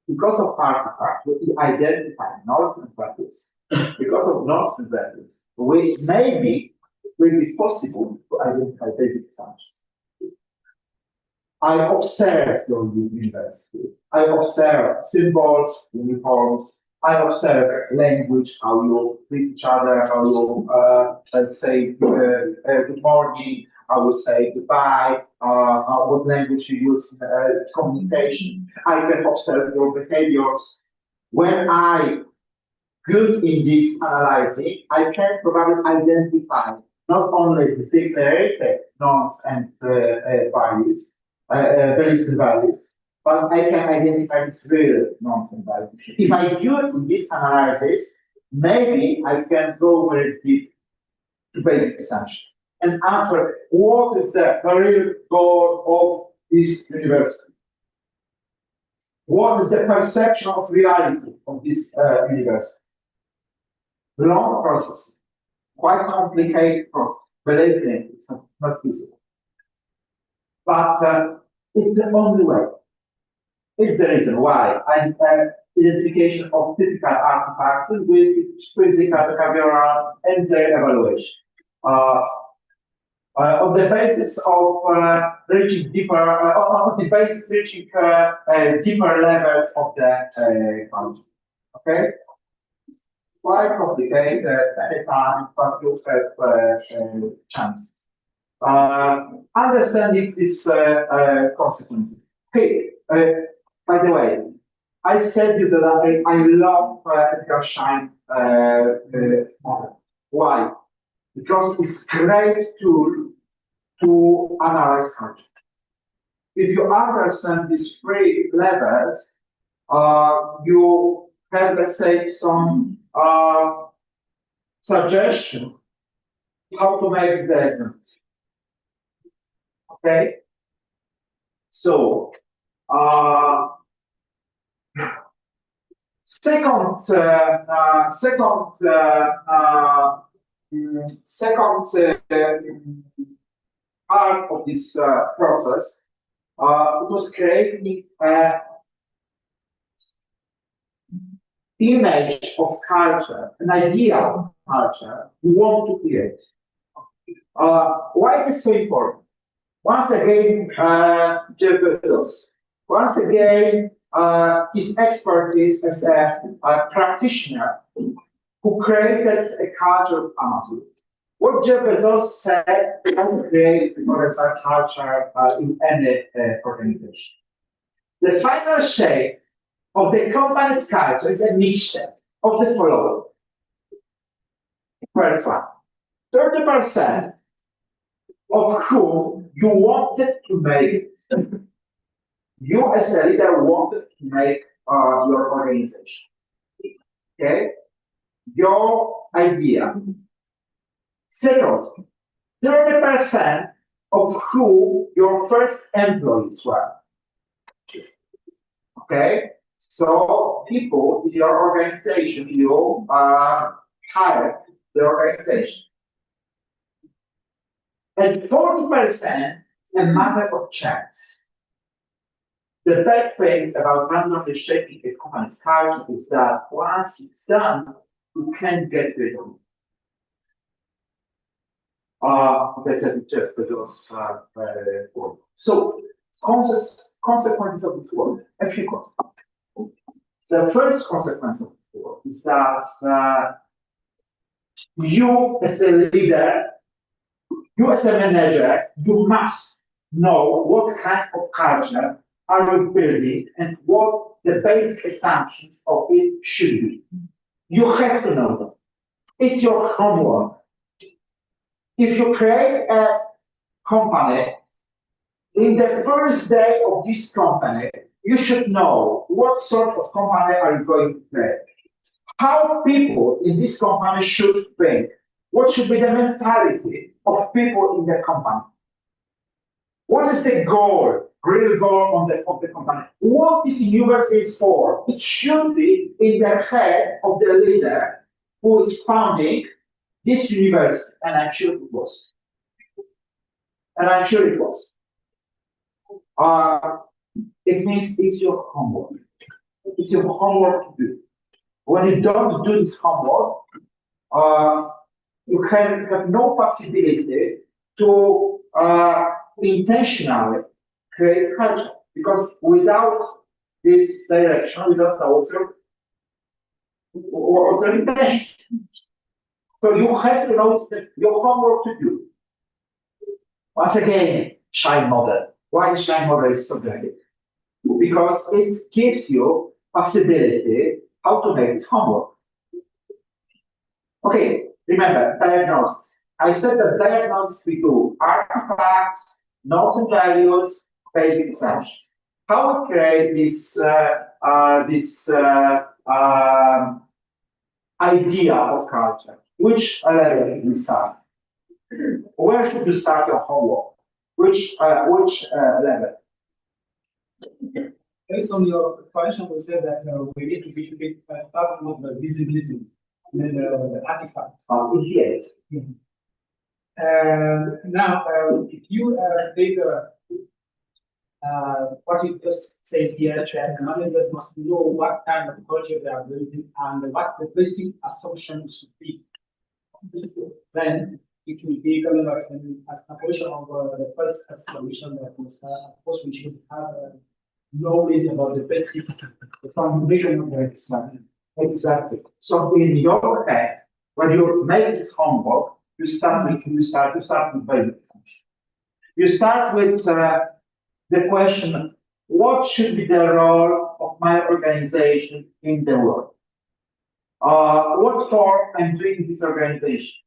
S7: Because of artifacts, we identify norms and values. Because of norms and values, we maybe will be possible to identify basic assumptions. I observe your university. I observe symbols, uniforms. I observe language, how you treat each other, how you, let's say, good morning, I will say goodbye, what language you use in communication. I can observe your behaviors. When I good in this analyzing, I can probably identify not only the declarated norms and values, beliefs and values, but I can identify the real norms and values. If I do it in this analysis, maybe I can go very deep to basic assumptions and answer what is the real goal of this university. What is the perception of reality of this university? Long process, quite complicated process. Believe me, it's not easy. But it's the only way. It's the reason why. And identification of typical artifacts with physical, behavioral, and their evaluation. On the basis of reaching deeper, on the basis reaching deeper levels of the culture. Okay? Quite complicated at a time, but you have chances. Understanding these consequences. Okay, by the way, I said you that I love Edgar Schein model. Why? Because it's great tool to analyze culture. If you understand these three levels, you have, let's say, some suggestion how to make the diagnosis. Okay? So, second part of this process was creating an image of culture, an idea of culture we want to create. Why it is so important? Once again, Jeff Bezos. Once again, his expertise as a practitioner who created a culture of Amazon. What Jeff Bezos said, how to create a culture in any organization. The final shape of the company's culture is a mixture of the following. First one, 30% of whom you wanted to make it. You as a leader wanted to make your organization. Okay? Your idea. Second, 30% of who your first employees were. Okay? So people in your organization, you hired the organization. And 40% a matter of chance. The bad thing about randomly shaping a company's culture is that once it's done, you can't get rid of it. As I said, Jeff Bezos work. So, consequences of this work, a few consequences. The first consequence of this work is that you as a leader, you as a manager, you must know what kind of culture are you building and what the basic assumptions of it should be. You have to know them. It's your homework. If you create a company, in the first day of this company, you should know what sort of company are you going to create. How people in this company should think. What should be the mentality of people in the company? What is the goal, real goal of the company? What this university is for? It should be in the head of the leader who is founding this university, and I'm sure it was. It means it's your homework. It's your homework to do. When you don't do this homework, you can have no possibility to intentionally create culture. Because without this direction, without our intention. So you have to know that your homework to do. Once again, Shine model. Why Shine model is so great? Because it gives you possibility how to make this homework. Okay, remember, diagnosis. I said that diagnosis we do artifacts, notes and values, basic assumptions. How we create this idea of culture? Which level do we start? Where should you start your homework? Which level?
S10: Based on your question, we said that we need to start with the visibility and then the artifacts.
S7: Yes.
S10: Now, if you take what you just said here, that managers must know what kind of culture they are building and what the basic assumption should be. Then it will be kind of an explanation of the first explanation that was, of course, we should have knowledge about the basic foundation of the exam.
S7: Exactly. So in your head, when you make this homework, you start with basic assumption. You start with the question: what should be the role of my organization in the world? What for I'm doing this organization?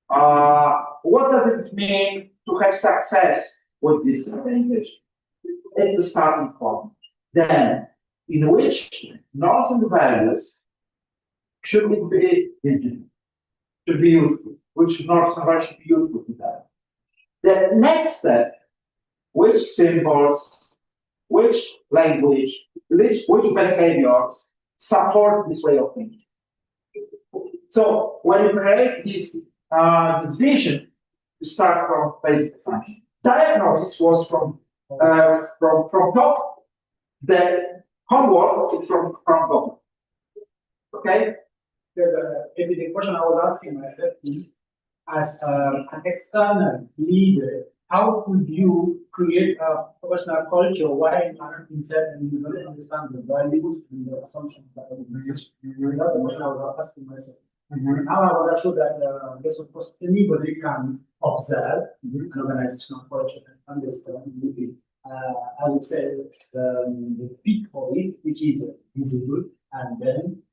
S7: What does it mean to have success with this organization? It's the starting point. Then, in which norms and values should it be visible, should be useful? Which norms and values should be useful to that? The next step: which symbols, which language, which behaviors support this way of thinking? So when you create this vision, you start from basic assumption. Diagnosis was from top. The homework is from bottom. Okay.
S10: There's maybe the question I was asking myself is, as an external leader how could you create a professional culture while you are not inside and you don't understand the values and the assumptions of the organization? That's the question I was asking myself. Now I was asking that yes, of course, anybody can observe an organizational culture and understand maybe, I would say, the peak of it, which is visible, and then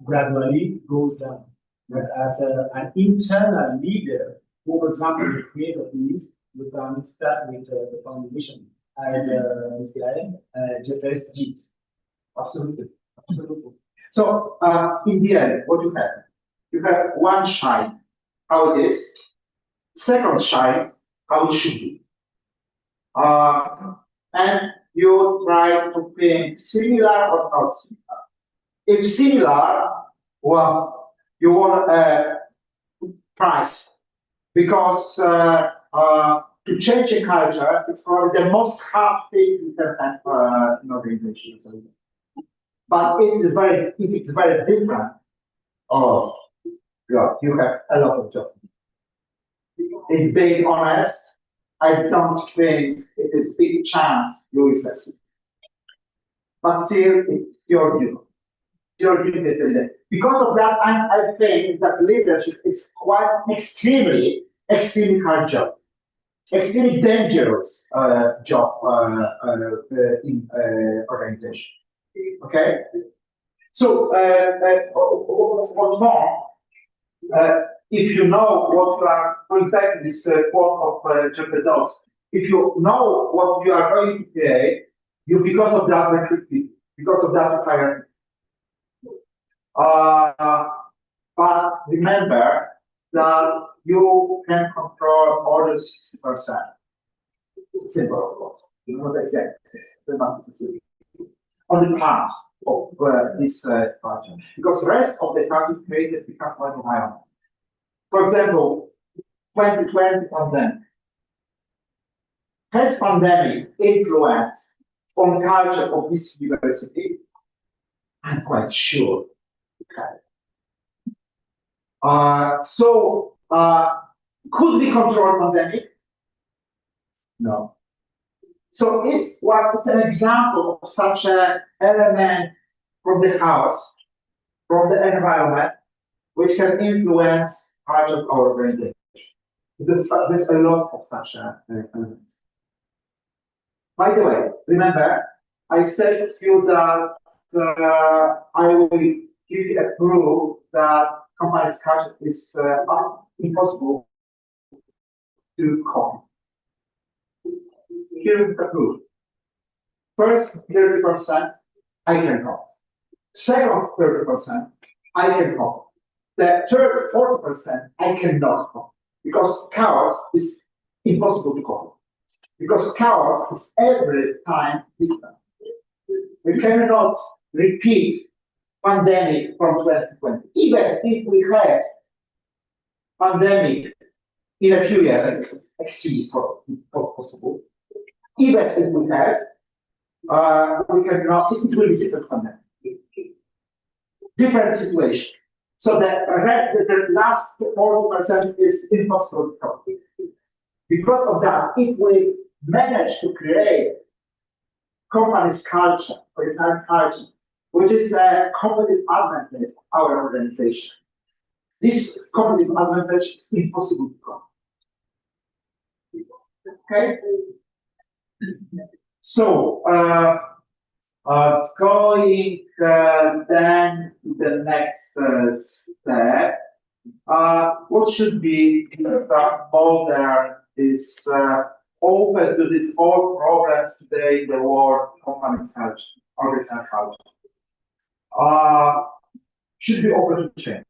S10: gradually goes down. But as an internal leader, who, for example, the creator is, we can start with the foundation as this guy, Jeffers did.
S7: Absolutely, absolutely. So, in the end, what you have? You have one shine, how it is. Second shine, how it should be. And you try to think similar or not similar. If similar, well, you want a price, because to change a culture is probably the most hard thing you can have in organizations. But if it's very different, oh, God, you have a lot of job. It's being honest, I don't think it is big chance you will succeed. But still, it's your duty. Your duty. Because of that, I think that leadership is quite extremely hard job, extremely dangerous job in organization. Okay. So, what more? If you know what you are going back to this quote of Jeff Bezos, if you know what you are going to create, you because of that recruit people, because of that you fire people. But remember that you can control all the 60%. It's simple, of course. You know the exact system, on the part of this project, because the rest of the target created becomes one environment. For example, 2020 pandemic. Has pandemic influence on culture of this university? I'm quite sure. Could we control pandemic? No. So it's an example of such an element from the house, from the environment, which can influence part of our organization. There's a lot of such elements. By the way, remember, I said to you that I will give you a proof that company's culture is impossible to copy. Here is the proof. First 30%, I can copy. Second 30%, I can copy. The third 40%, I cannot copy. Because chaos is impossible to copy. Because chaos is every time different. We cannot repeat pandemic from 2020. Even if we have pandemic in a few years, it's extremely possible. Even if we have, we cannot, it will be different pandemic. Different situation. So the last 40% is impossible to copy. Because of that, if we manage to create company's culture, or the culture, which is a competitive advantage of our organization, this competitive advantage is impossible to copy. Okay? So, going then to the next step, what should be modern is open to these all problems today in the world, company's culture, organizational culture. Should be open to change.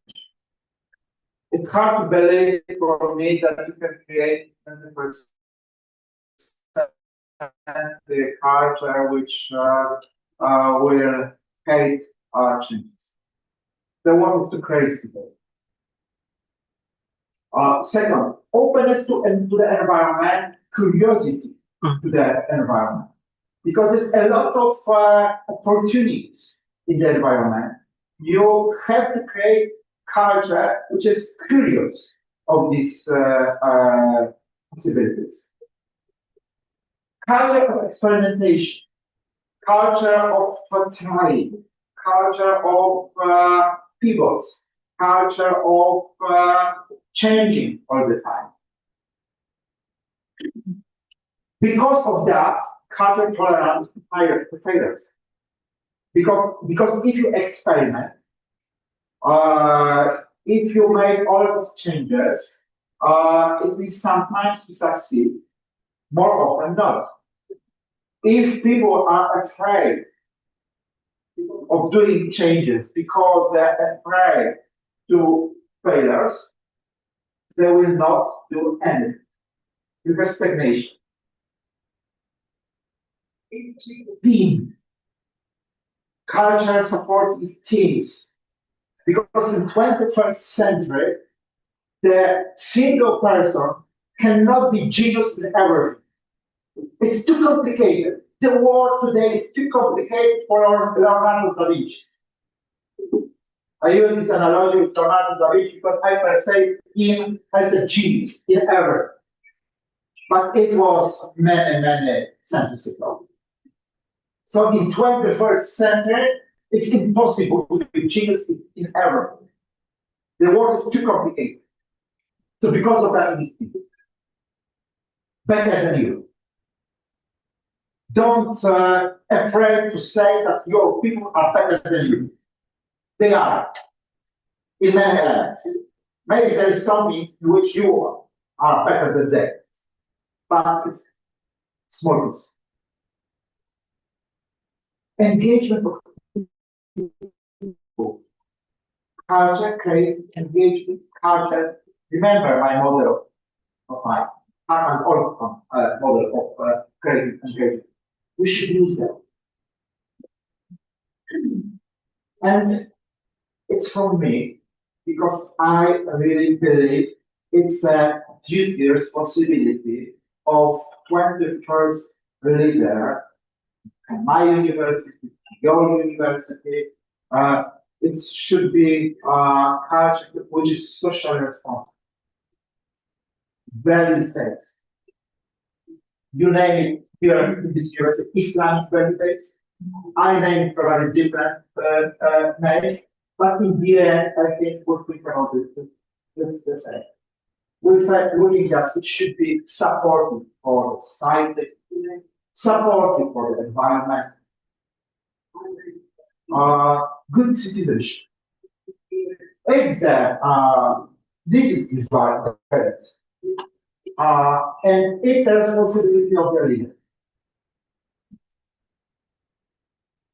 S7: It's hard to believe for me that you can create 20% the culture which will hate changes. The world is too crazy today. Second, openness to the environment, curiosity to the environment. Because there's a lot of opportunities in the environment. You have to create culture which is curious of these possibilities. culture of experimentation, culture of trying, culture of pivots, culture of changing all the time. Because of that, culture tolerant to failures. Because if you experiment, if you make all these changes, it will sometimes succeed, more often not. If people are afraid of doing changes because they're afraid to failures, they will not do anything. You have stagnation. Team. Culture supporting teams. Because in 21st century, the single person cannot be genius in everything. It's too complicated. The world today is too complicated for Leonardo da Vinci. I use this analogy with Leonardo da Vinci because I perceive him as a genius in everything. But it was many centuries ago. So in 21st century, it's impossible to be genius in everything. The world is too complicated. So because of that, we need people better than you. Don't afraid to say that your people are better than you. They are in many elements. Maybe there is something in which you are better than they, but it's small. Engagement of people. Culture, create engagement, culture. Remember my model of my model of creating engagement. We should use that. And it's from me because I really believe it's a duty, responsibility of 21st leader, my university, your university. It should be culture which is socially responsible. Values-based. You name it here in this university, Islamic value-based. I name it probably different name, but in the end, I think what we can all do is the same. We think that it should be supportive for the society, supportive for the environment, good citizenship. It's that this is our parents, and it's the responsibility of the leader.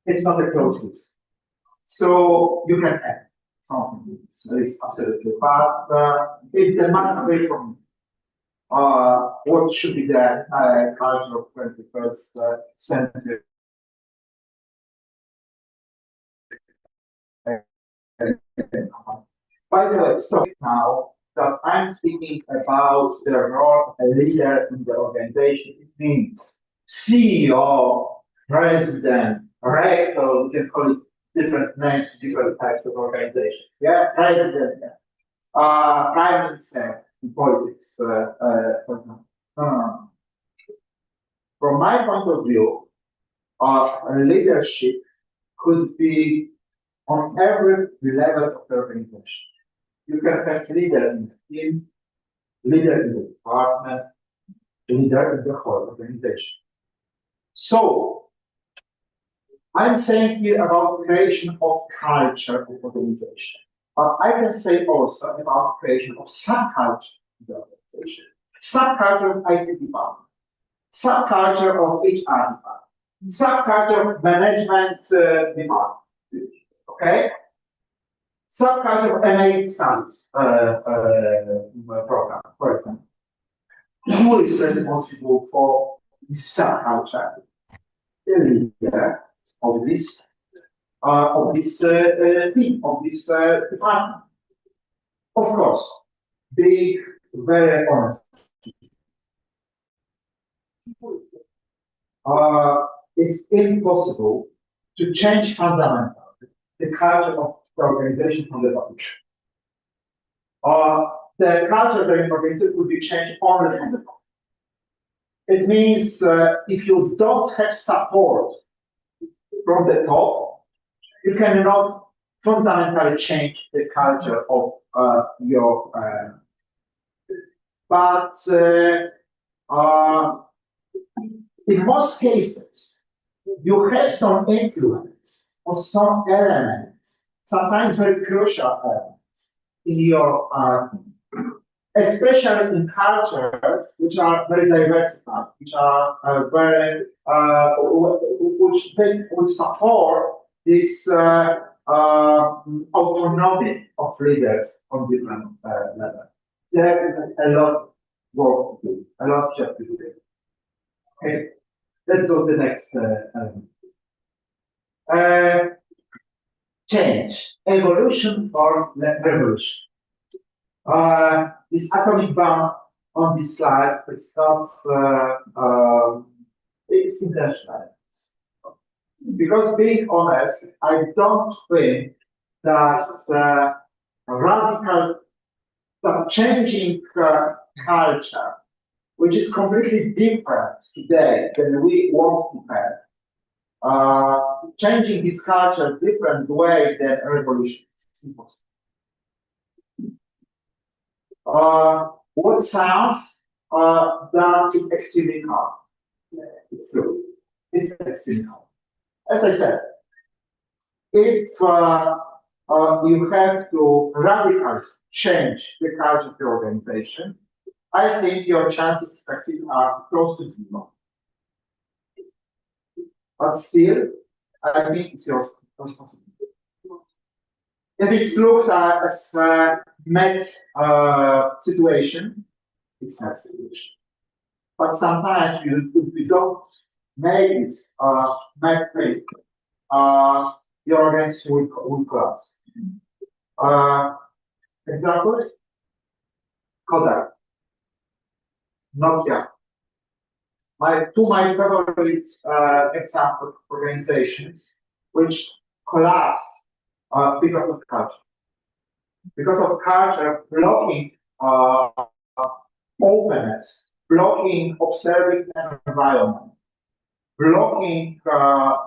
S7: It's not a closed list. So you can add something. It's absolutely, but it's the mandate from what should be the culture of 21st century. By the way, stop now that I'm speaking about the role of a leader in the organization. It means CEO, president, rector, we can call it different names, different types of organizations. Yeah, president, prime minister in politics. From my point of view, leadership could be on every level of the organization. You can have leader in the team, leader in the department, leader in the whole organization. So, I'm saying here about creation of culture of organization, but I can say also about creation of subculture in the organization. Subculture of IT department, subculture of HR department, subculture of management department. Okay? Subculture of MA studies program, for example. Who is responsible for this subculture? The leader of this team, of this department. Of course, being very honest. It's impossible to change fundamentally the culture of the organization from the bottom. The culture of the organization would be changed only from the top. It means if you don't have support from the top, you cannot fundamentally change the culture of your. But in most cases, you have some influence or some elements, sometimes very crucial elements in your especially in cultures which are very diversified, which are which support this autonomy of leaders on different levels. There is a lot of work to do, a lot of job to do. Okay, let's go to the next element. Change, evolution or revolution. This atomic bomb on this slide, it's not, it's intentional. Because being honest, I don't think that radical changing culture, which is completely different today than we want to have, changing this culture different way than revolution is impossible. What sounds done is extremely hard. It's true. It's extremely hard. As I said, if you have to radically change the culture of the organization, I think your chances to succeed are close to zero. But still, I think it's your responsibility. If it looks as a met situation, it's not situation. But sometimes if we don't make this met thing, your organization will collapse. Example: Kodak, Nokia. My favorite example of organizations which collapsed because of culture. Because of culture blocking openness, blocking observing an environment, blocking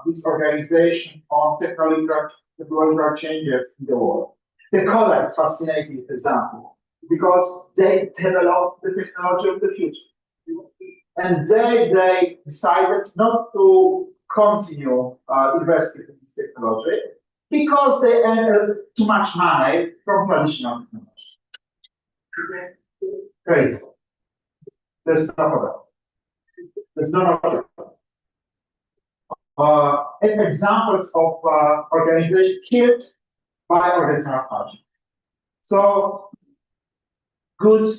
S7: this organization on technological changes in the world. The Kodak is a fascinating example because they developed the technology of the future. And they decided not to continue investing in this technology because they earned too much money from traditional technology. Crazy. There's no product. There's no product. As examples of organizations killed by organizational culture. So, good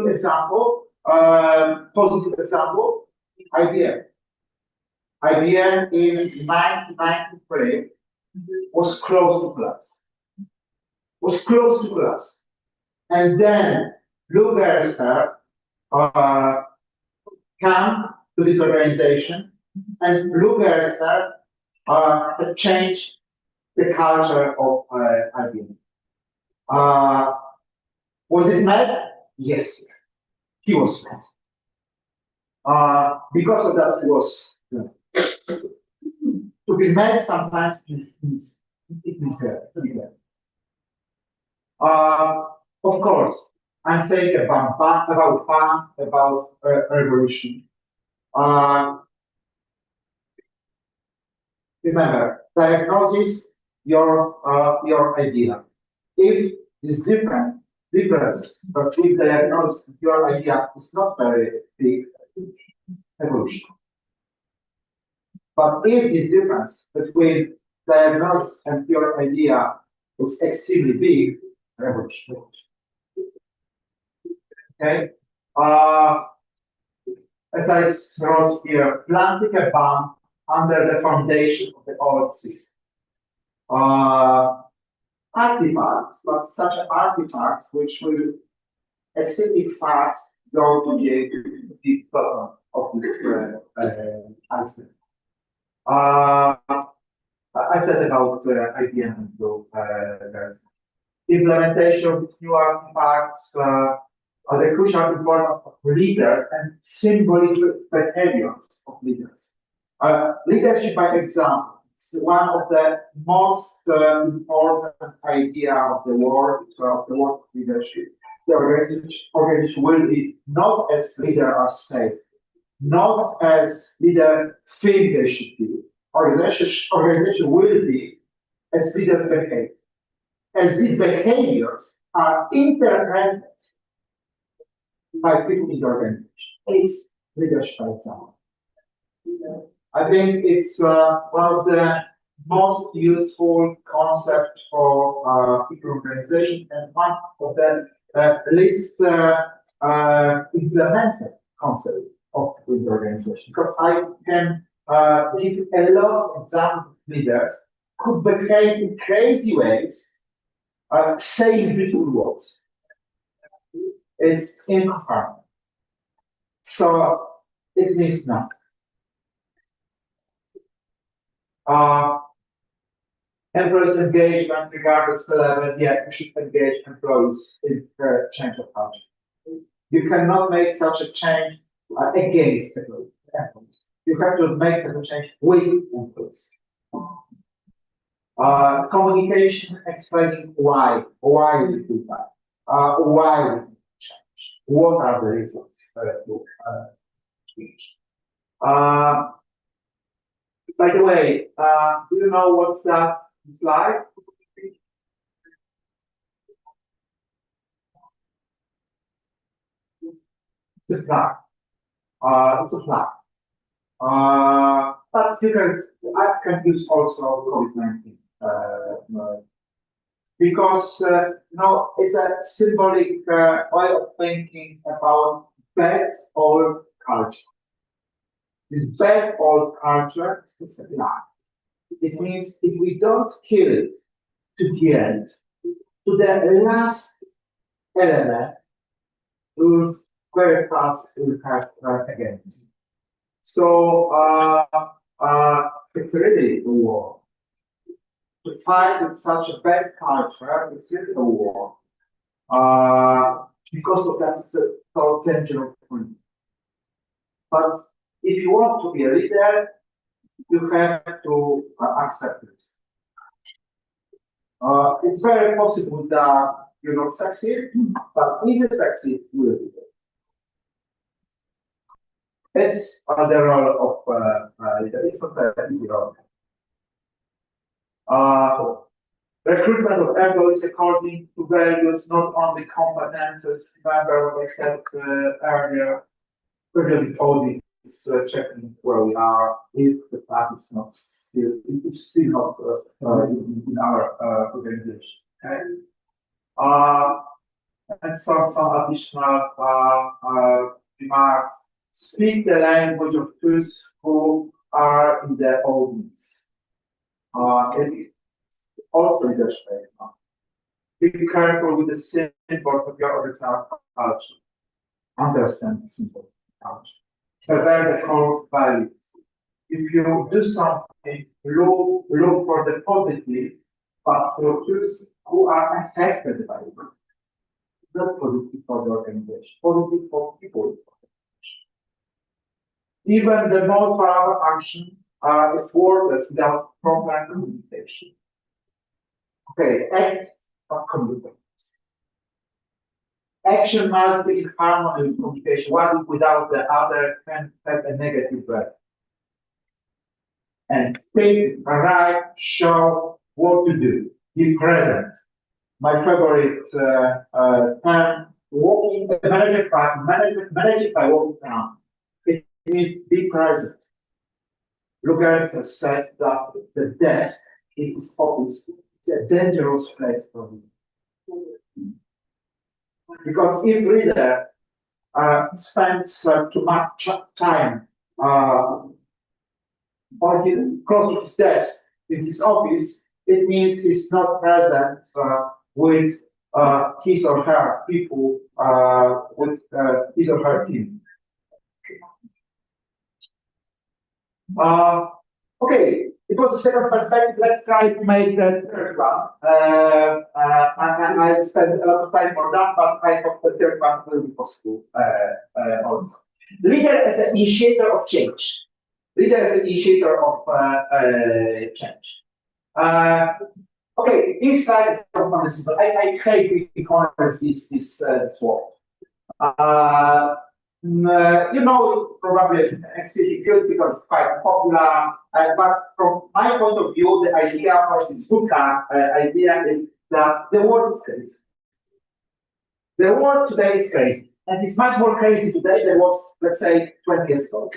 S7: example. Positive example, IBM. IBM in 1993 was close to collapse. And then Lou Gerstner came to this organization, and Lou Gerstner had changed the culture of IBM. Was it mad? Yes. He was mad. Because of that, he was to be mad sometimes it means of course, I'm saying about fun, about revolution. Remember, diagnosis your idea. If it's differences, but if diagnosis your idea is not very big, evolution. But if this difference between diagnosis and your idea is extremely big, revolution. Okay. As I wrote here, planting a bomb under the foundation of the old system. Artifacts, but such artifacts which will extremely fast go to the bottom of this iceberg. I said about IBM and implementation of these new artifacts the crucial importance of leaders and symbolic behaviors of leaders. Leadership by example is one of the most important idea of the world of leadership. The organization will be not as leaders are safe, not as leaders think they should be. Organization will be as leaders behave. As these behaviors are interpreted by people in the organization. It's leadership by example. I think it's one of the most useful concepts for people organization and one of the least implemented concept of people organization. Because I can give a lot of examples of leaders who behave in crazy ways, saying beautiful words. It's incomparable. So it means nothing. Employees engagement, regardless of the level, yeah, you should engage employees in change of culture. You cannot make such a change against employees. You have to make such a change with employees. Communication, explaining why we do that, why we change, what are the reasons to change. By the way, do you know what's that slide? It's a plaque. It's a plaque. But you guys, I can use also COVID-19 because no, it's a symbolic way of thinking about bad old culture. This bad old culture is a lie. It means if we don't kill it to the end, to the last element, we will very fast will have again. So it's really a war. To fight with such a bad culture, it's really a war. Because of that, it's a so dangerous point. But if you want to be a leader, you have to accept this. It's very possible that you not succeed, but if you succeed, you will be there. It's the role of leader. It's not an easy role. Recruitment of employees according to values, not only competences. Remember what I said earlier, periodic audits, checking where we are, if the plan is not still, if still not in our organization. Okay. And some additional remarks. Speak the language of those who are in the audience. It is also leadership. Be careful with the symbol of your original culture. Understand the symbol of culture. Prepare the core values. If you do something, look for the positive, but for those who are affected by it. Not positive for the organization, positive for people. Even the most powerful action is worthless without proper communication. Okay, act but communicate. Action must be in harmony with communication. One without the other can have a negative effect. And speak, write, show what to do. Be present. My favorite term, managing by walking around. It means be present. Lugard has said that the desk in his office is a dangerous place for him. Because if reader spends too much time close to his desk in his office, it means he's not present with his or her people, with his or her team. Okay, It was the second perspective. Let's try to make the third one. And I spent a lot of time on that, but I hope the third one will be possible also. Leader as an initiator of change. Leader as an initiator of change. Okay, this slide is from simple. I hate being honest this word. You know, probably execute because it's quite popular. But from my point of view, the idea of this book idea is that the world is crazy. The world today is crazy, and it's much more crazy today than was, let's say, 20 years ago.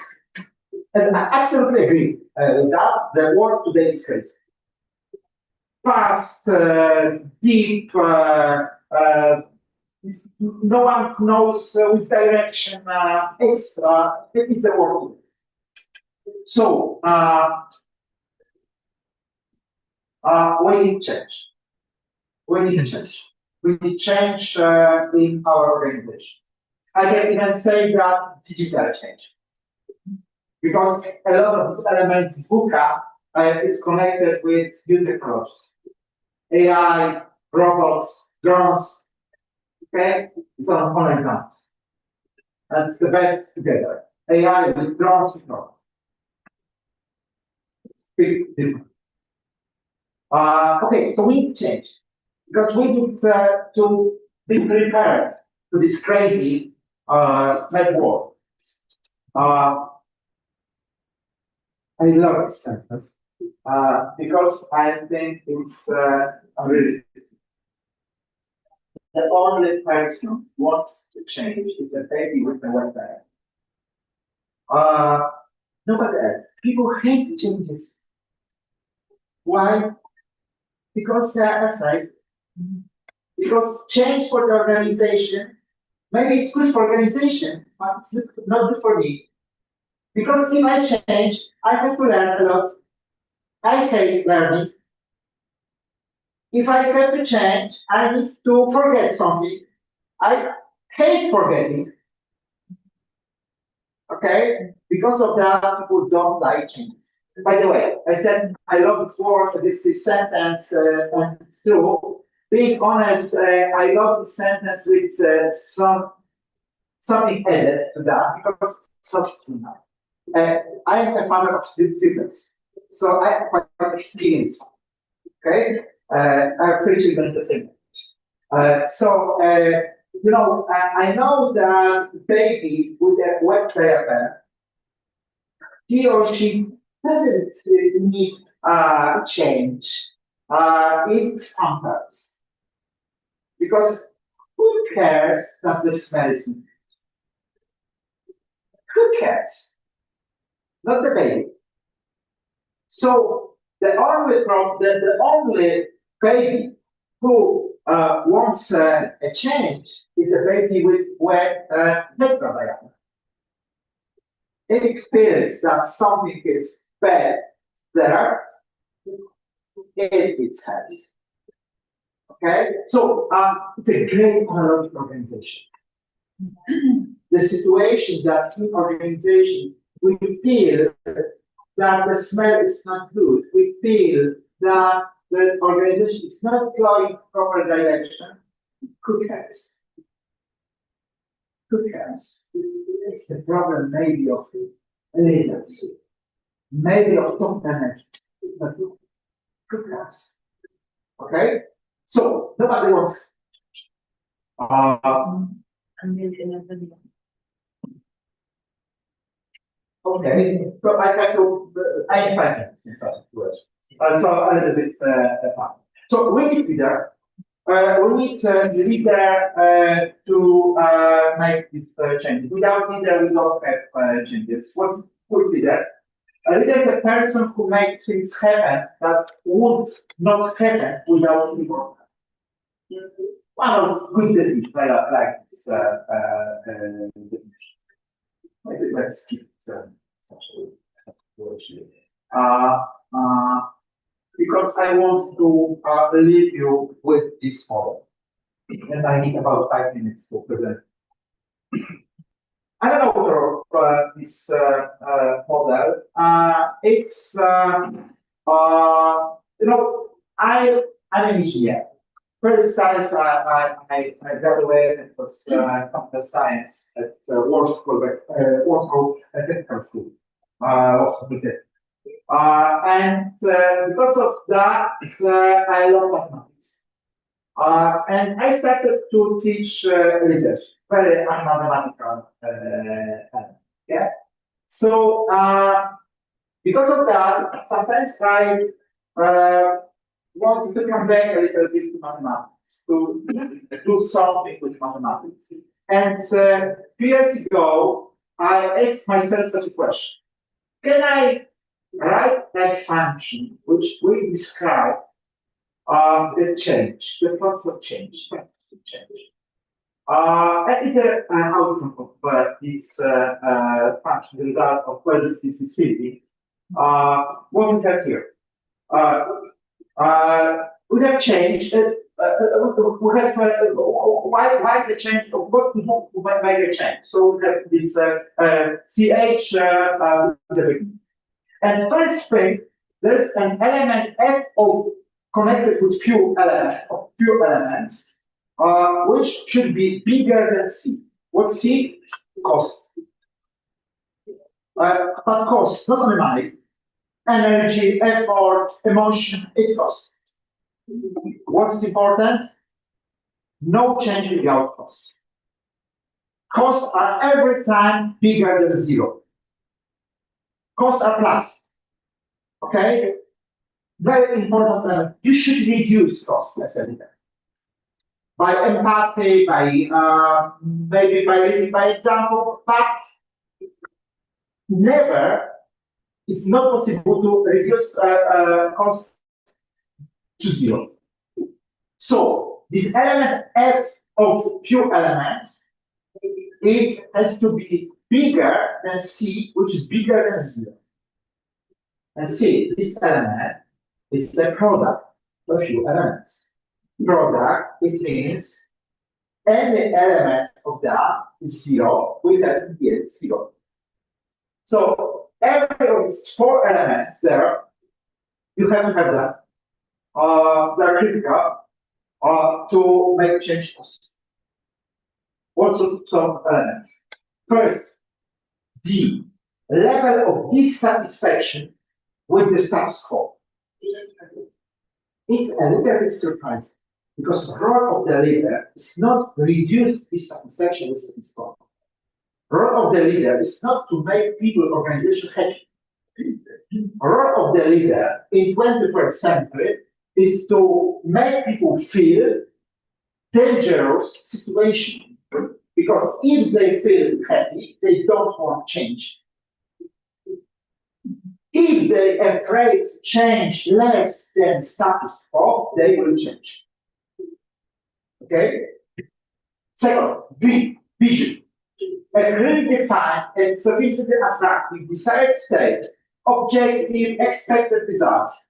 S7: And I absolutely agree with that. The world today is crazy. Fast, deep. No one knows which direction it's the world. So we need change. We need change. We need change in our organization. I can even say that digital change, because a lot of these elements in VUCA is connected with new technologies, AI, robots, drones. Okay, it's on examples. And it's the best together. AI with drones with robots. Big difference. Okay, so we need to change because we need to be prepared to this crazy network. I love this sentence because I think it's really. The only person who wants to change is a baby with a wet bag. Nobody else. People hate changes. Why? Because they are afraid. Because change for the organization, maybe it's good for organization, but it's not good for me. Because if I change, I have to learn a lot. I hate learning. If I have to change, I need to forget something. I hate forgetting. Okay? Because of that, people don't like changes. By the way, I said I love this word, this sentence, and it's true. Being honest, I love this sentence with something added to that because it's not true now. I am a father of triplets, so I have quite experience. Okay? I have 3 children the same age. You know, I know that baby with a wet diaper, he or she doesn't need change. It happens. Because who cares that the smell is needed? Who cares? Not the baby. So the only baby who wants a change is a baby with wet diaper. If it feels that something is bad there, it helps. Okay, so it's a great analogic organization. The situation that in organization we feel that the smell is not good, we feel that the organization is not going proper direction, who cares? Who cares? It's the problem maybe of leadership, maybe of top management, but who cares? Okay? So nobody wants. Okay, so I have to. I have 5 minutes in such a situation. So a little bit fast. So we need leader. We need leader to make this change. Without leader, we don't have changes. Who's leader? A leader is a person who makes things happen that would not happen without leader. One of good definitions like this. Maybe let's skip such a situation. Because I want to leave you with this model. And I need about 5 minutes to present. I'm an author of this model. It's I'm an engineer. First time I graduated was computer science at Warsaw Technical School. And because of that, I love mathematics. And I started to teach leadership, very mathematical. Yeah. So because of that, sometimes I wanted to come back a little bit to mathematics, to do something with mathematics. And 2 years ago, I asked myself such a question: can I write a function which will describe the change, the process of change, and the outcome of this function, the result of where this is fitting, what we have here. We have changed. We have why the change? What we want to make a change? So we have this CH and first thing, there's an element F of connected with few elements, which should be bigger than C. What C? Cost. But cost, not only money, energy, effort, emotion, it's cost. What is important? No change in the outputs. Costs are every time bigger than zero. Costs are plus. Okay? Very important. You should reduce costs as a leader. By empathy, by maybe by leading by example, but never, it's not possible to reduce costs to zero. So this element F of few elements, it has to be bigger than C, which is bigger than zero. And see, this element is a product of few elements. Product, it means any element of that is zero, we have to get zero. So every of these four elements there, you have to have that. They're critical to make changes. What sort of elements? First, the level of dissatisfaction with the status quo. It's a little bit surprising because the role of the leader is not to reduce dissatisfaction with status quo. The role of the leader is not to make people, organization happy. The role of the leader in 21st century is to make people feel dangerous situation, because if they feel happy, they don't want change. If they are afraid to change less than status quo, they will change. Okay? Second, vision. A clearly defined and sufficiently attractive desired state, objective expected results.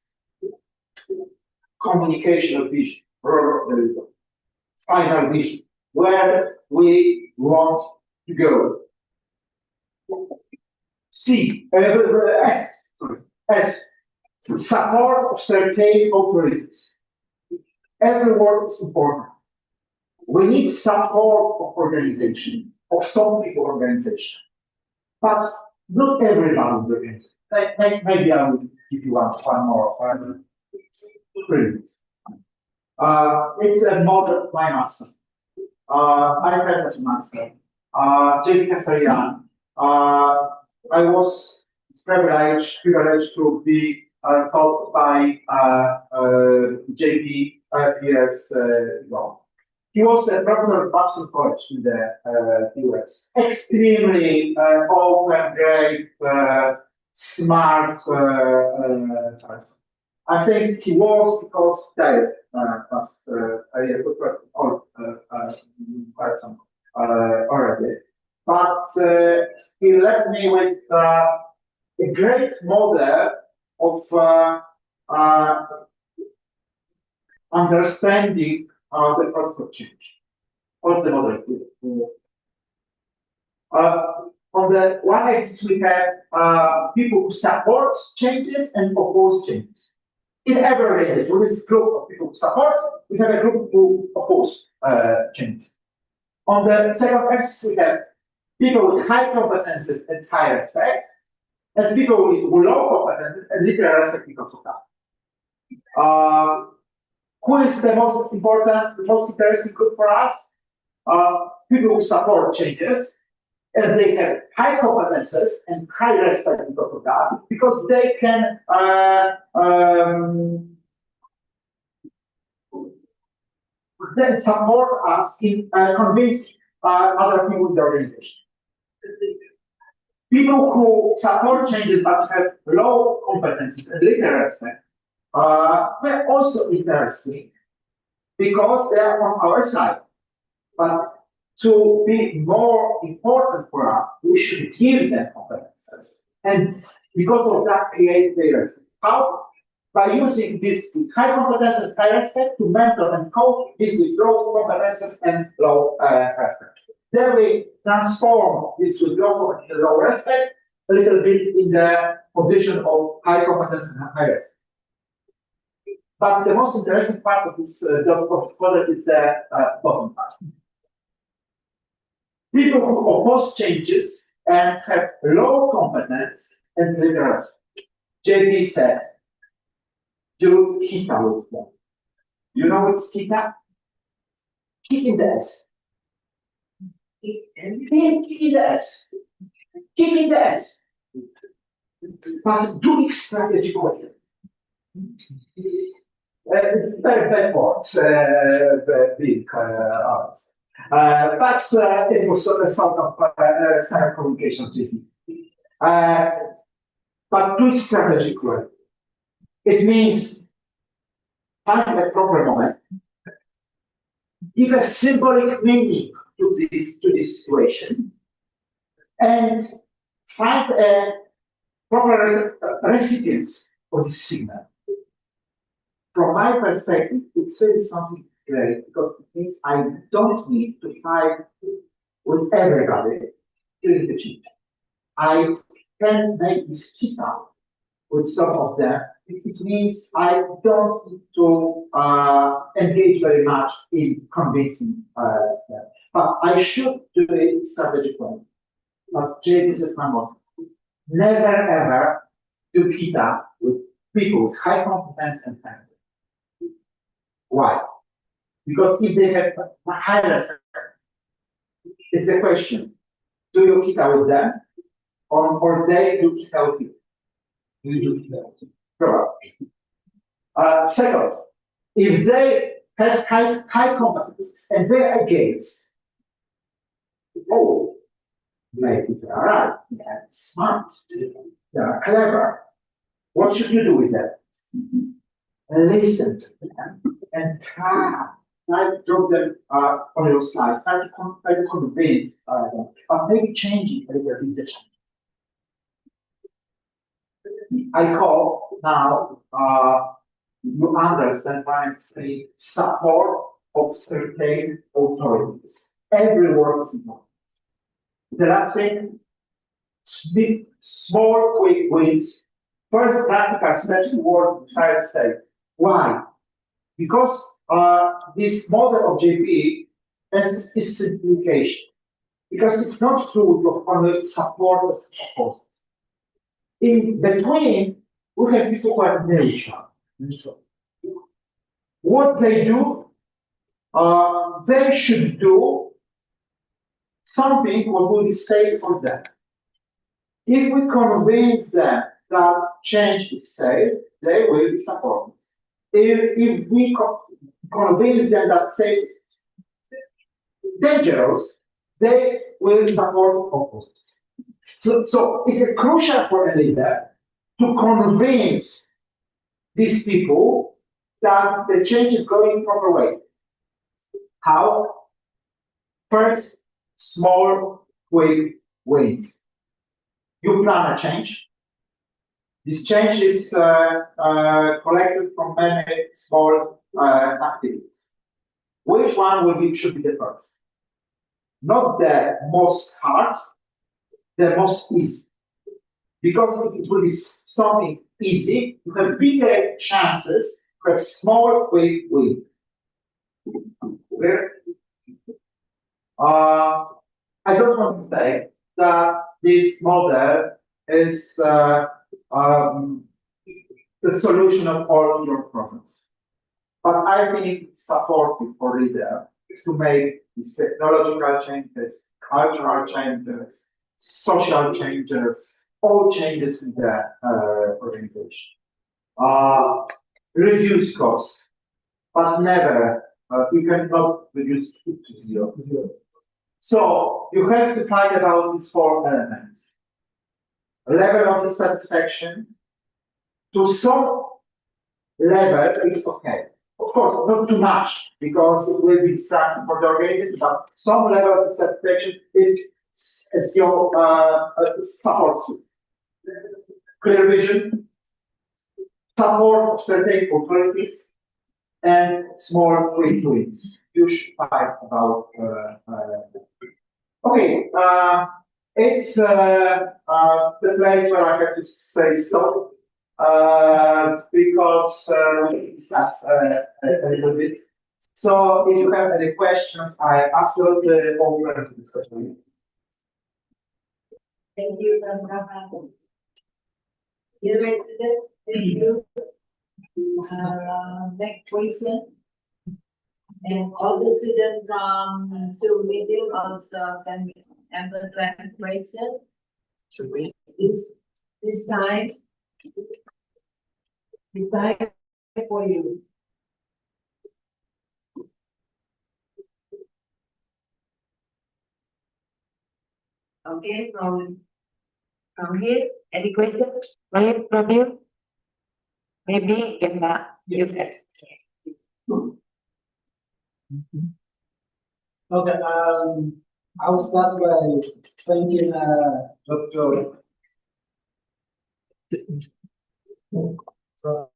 S7: Communication of vision, final vision, where we want to go. S, support of certain authorities. Every word is important. We need support of organization, of some people organization, but not everybody organization. Maybe I will give you one more. Brilliant. It's a model of my master. I have such a master. JP Kasarian. I was privileged to be taught by JP 5 years ago. He was a professor at Babson College in the US. Extremely open, great, smart person. I think he was because died past person already. But he left me with a great model of understanding the process of change. What's the model? On the one axis, we have people who support changes and oppose changes. In every organization, with this group of people who support, we have a group who oppose changes. On the second axis, we have people with high competence and high respect, and people with low competence and little respect because of that. Who is the most important, the most interesting group for us? People who support changes, and they have high competences and high respect because of that, because they can then support us in convincing other people in the organization. People who support changes but have low competences and little respect, they're also interesting because they are on our side. But to be more important for us, we should give them competences. And because of that, create their respect. How? By using this with high competence and high respect to mentor and coach this with low competences and low respect. Then we transform this with low and low respect a little bit in the position of high competence and high respect. But the most interesting part of this project is the bottom part. People who oppose changes and have low competence and little respect. JP said, do kita with them. You know what's kita? Kick in the ass. Kick in the ass. Kick in the ass. But do it strategically. Very bad words, big honest. But it was a sort of standard communication technique. But do it strategically. It means find a proper moment, give a symbolic meaning to this situation, and find a proper recipients for this signal. From my perspective, it's really something great because it means I don't need to fight with everybody during the change. I can make this keep up with some of them. It means I don't need to engage very much in convincing them. But I should do it strategically. But James is my motto. Never ever do keep up with people with high competence and fancy. Why? Because if they have high respect, it's a question: do you keep up with them, or they do keep up with you? Do you do keep up with you? Probably. Second, if they have high competences and they are against, oh, maybe they are right, they are smart, they are clever. What should you do with them? Listen to them and try to drop them on your side, try to convince them, but maybe change it a little bit. I call now, you understand why I'm saying support of certain authorities. Every word is important. The last thing, small quick wins. First practical steps toward desired state. Why? Because this model of JP is simplification. Because it's not true to only support the support. In between, we have people who are neutral. What they do, they should do something what will be safe for them. If we convince them that change is safe, they will be supported. If we convince them that change is dangerous, they will support opposites. So it's crucial for a leader to convince these people that the change is going proper way. How? First, small, quick wins. You plan a change. This change is collected from many small activities. Which one should be the first? Not the most hard, the most easy. Because if it will be something easy, you have bigger chances to have small, quick win. Clear? I don't want to say that this model is the solution of all your problems. But I think it's supportive for leaders to make these technological changes, cultural changes, social changes, all changes in the organization. Reduce costs, but never, you cannot reduce it to zero. So you have to find about these four elements. Level of the satisfaction, to some level is okay. Of course, not too much, because it will be distracting for the organization, but some level of satisfaction is your support suite. Clear vision, support of certain authorities, and small quick wins. You should find about okay, it's the place where I have to say so. Because we discussed a little bit. So if you have any questions, I absolutely open to discussion.
S8: Thank you, Dr. Dear resident, thank you. Next question. And all the students from Zoom meeting also can answer that question. So this time for you. Okay, from here, any question? From you? Maybe you can.
S10: Okay, I will start by thanking Dr. So,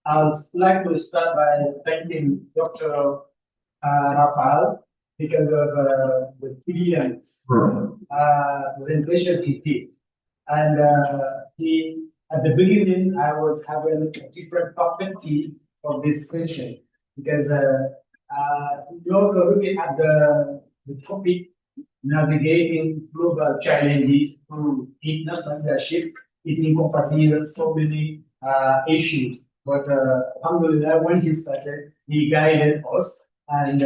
S10: I would like to start by thanking Dr. Rapal because of the brilliant presentation he did. And at the beginning, I was having a different perspective of this session because you're looking at the topic navigating global challenges through international leadership. It encompasses so many issues. But alhamdulillah, when he started, he guided us and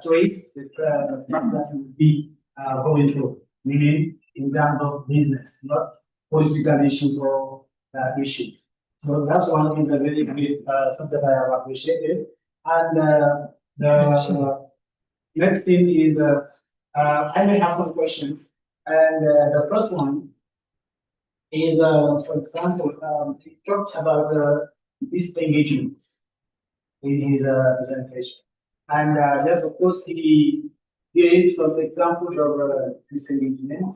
S10: traced the track that we will be going through, meaning in terms of business, not political issues or issues. So that's one is a very great something I have appreciated. And the next thing is I may have some questions. And the first one is, for example, he talked about disengagement in his presentation. And yes, of course, he gave some examples of disengagement.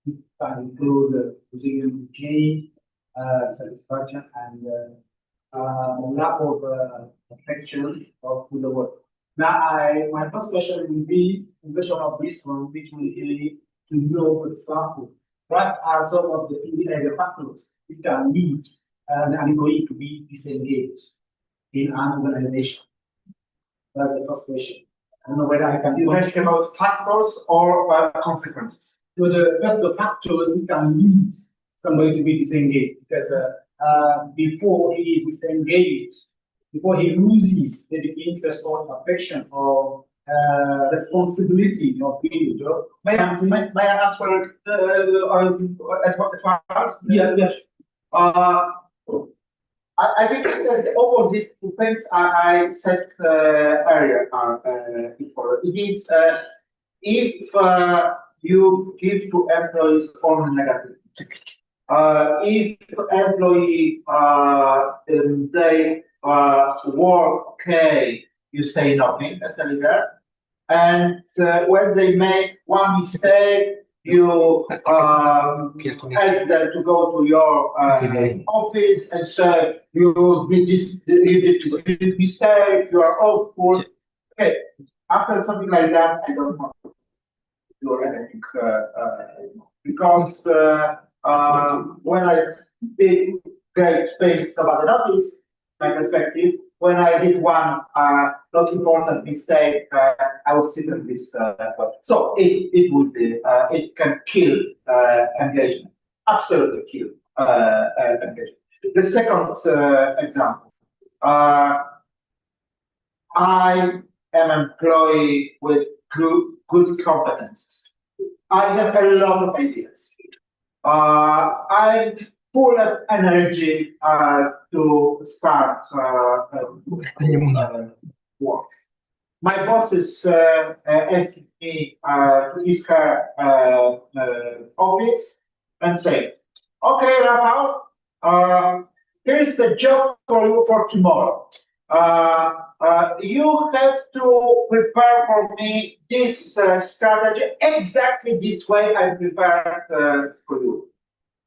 S10: It can include losing gain, satisfaction, and lack of affection of the work. Now, my first question will be in version of this one, which will be to know, for example, what are some of the factors which can lead an employee to be disengaged in an organization? That's the first question. I don't know whether I can.
S7: You ask about factors or consequences?
S10: So the factors which can lead somebody to be disengaged, because before he is disengaged, before he loses the interest or affection or responsibility of being the job.
S7: May I answer at once?
S10: Yeah, yes.
S7: I think the opposite depends. I said earlier before. It is if you give to employees only negative. If employee they work okay, you say nothing as a leader, and when they make one mistake, you ask them to go to your office and say you did this mistake, you are awful. Okay, after something like that, I don't know. your anything because when I did great things nobody noticed my perspective. When I did one not important mistake, I was sitting this. So it would be it can kill engagement, absolutely kill engagement. The second example, I am employee with good competences. I have a lot of ideas. I'm full of energy to start work. My boss is asking me to his office and say, "Okay, Rafael, here is the job for you for tomorrow. You have to prepare for me this strategy exactly this way I prepared for you."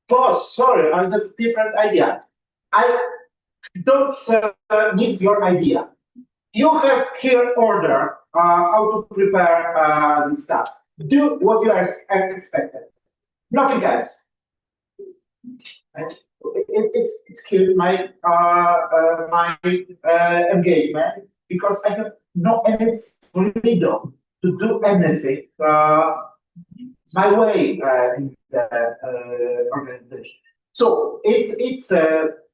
S7: Boss, sorry, I have a different idea. I don't need your idea. You have clear order how to prepare this task. Do what you are expected. Nothing else. Right? It's killed my engagement because I have no any freedom to do anything my way in the organization. So it's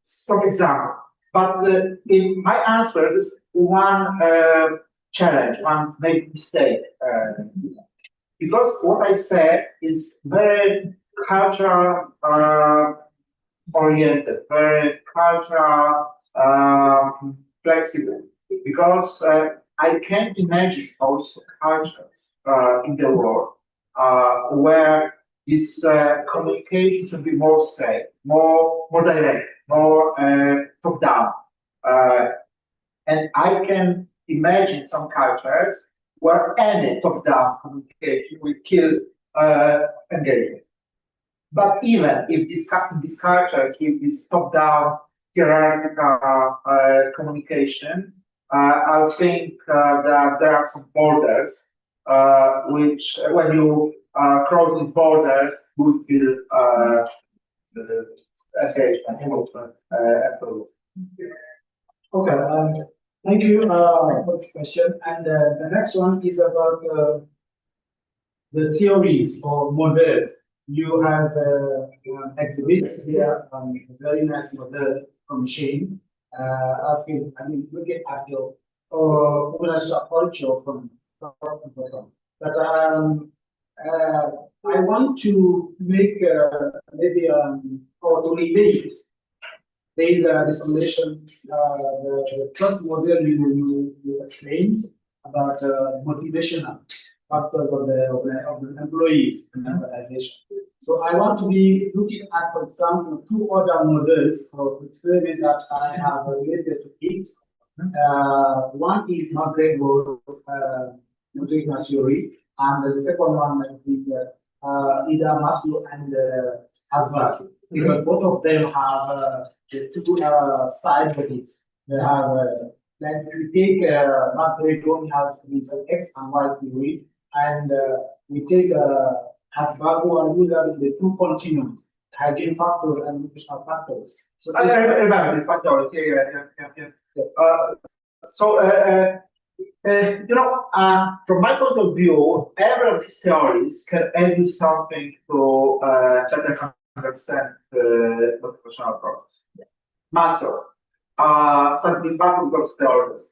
S7: some example, but in my answer is one challenge, one maybe mistake, because what I said is very cultural oriented, very cultural flexible, because I can imagine also cultures in the world where this communication should be more straight, more direct, more top down, and I can imagine some cultures where any top down communication will kill engagement. But even if this culture, if this top down hierarchical communication, I think that there are some borders which, when you cross these borders, would feel engagement. Absolutely.
S10: Okay, thank you for this question. And the next one is about the theories or models. You have exhibited here a very nice model from Shane, asking, looking at your organizational culture from. But I want to make maybe or to relate. There is a simulation, the first model you explained about motivational factors of the employees in the organization. So I want to be looking at, for example, two other models of experiment that I have related to it. One is Margaret Rowe's motivational theory, and the second one is Ida Maslow and Hasbro, because both of them have the two sides of it. They have, like, we take Margaret Rowe has his X and Y theory, and we take Hasbro and Euler in the two continuums, hygiene factors and nutritional factors. So
S7: I remember the factor. Okay, yeah. From my point of view, every of these theories can add you something to better understand the motivational process. Muscle. Starting with Muscle because theories.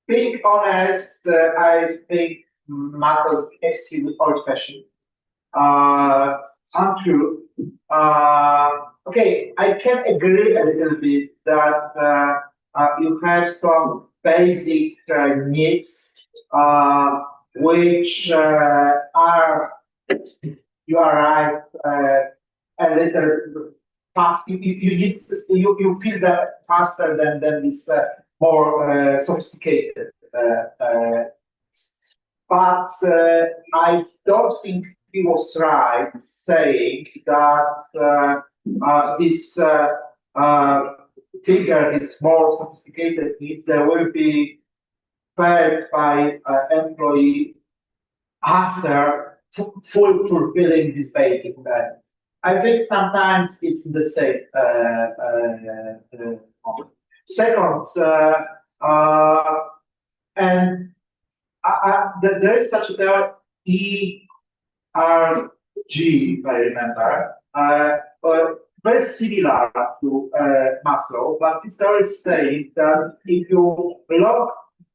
S7: Being honest, I think Muscle is extremely old-fashioned. Untrue. Okay, I can agree a little bit that you have some basic needs which are, you are right, a little fast. You feel that faster than this more sophisticated. But I don't think he was right saying that this trigger, this more sophisticated needs, there will be felt by employee after fulfilling this basic value. I think sometimes it's the same. Second, and there is such a term ERG, if I remember, very similar to Maslow, but this theory is saying that if you long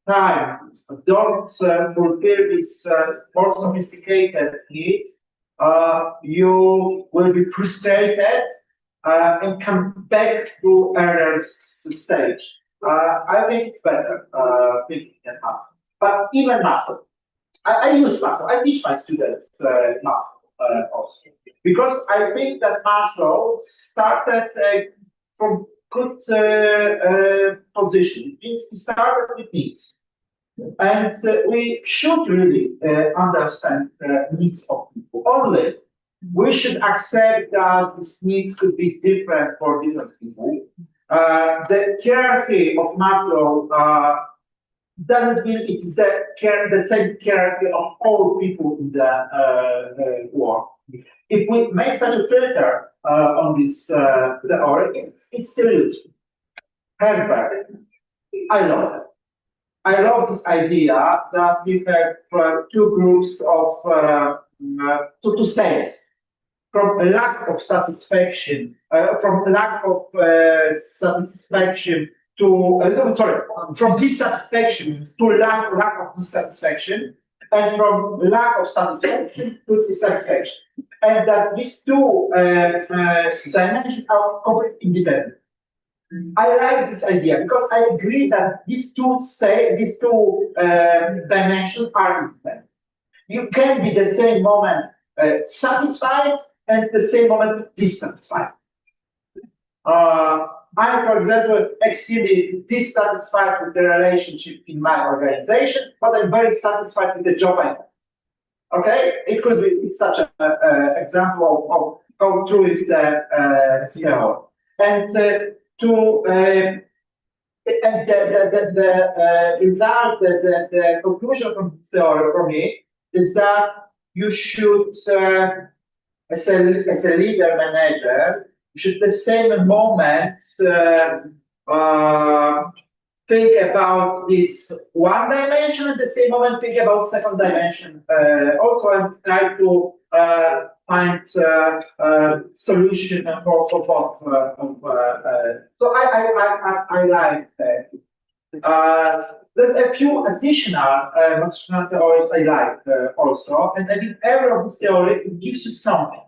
S7: time don't fulfill these more sophisticated needs, you will be frustrated and come back to earlier stage. I think it's better thinking than Maslow. But even Maslow, I use Maslow. I teach my students Maslow also, because I think that Maslow started from good position. He started with needs. And we should really understand needs of people. Only we should accept that these needs could be different for different people. The hierarchy of Maslow doesn't mean it is the same hierarchy of all people in the world. If we make such a filter on this theory, it's still useful. However, I love it. I love this idea that we have two groups of two states, from a lack of satisfaction, from dissatisfaction to lack of dissatisfaction, and from lack of satisfaction to dissatisfaction, and that these two dimensions are completely independent. I like this idea because I agree that these two dimensions are independent. You can be the same moment satisfied and the same moment dissatisfied. I, for example, extremely dissatisfied with the relationship in my organization, but I'm very satisfied with the job I have. Okay, it could be it's such an example of how true is the theory. And the result, the conclusion from this theory for me is that you should, as a leader manager, you should at the same moment think about this one dimension, at the same moment think about second dimension also, and try to find solution for both. So I like that. There's a few additional motivational theories I like also, and I think every of this theory it gives you something.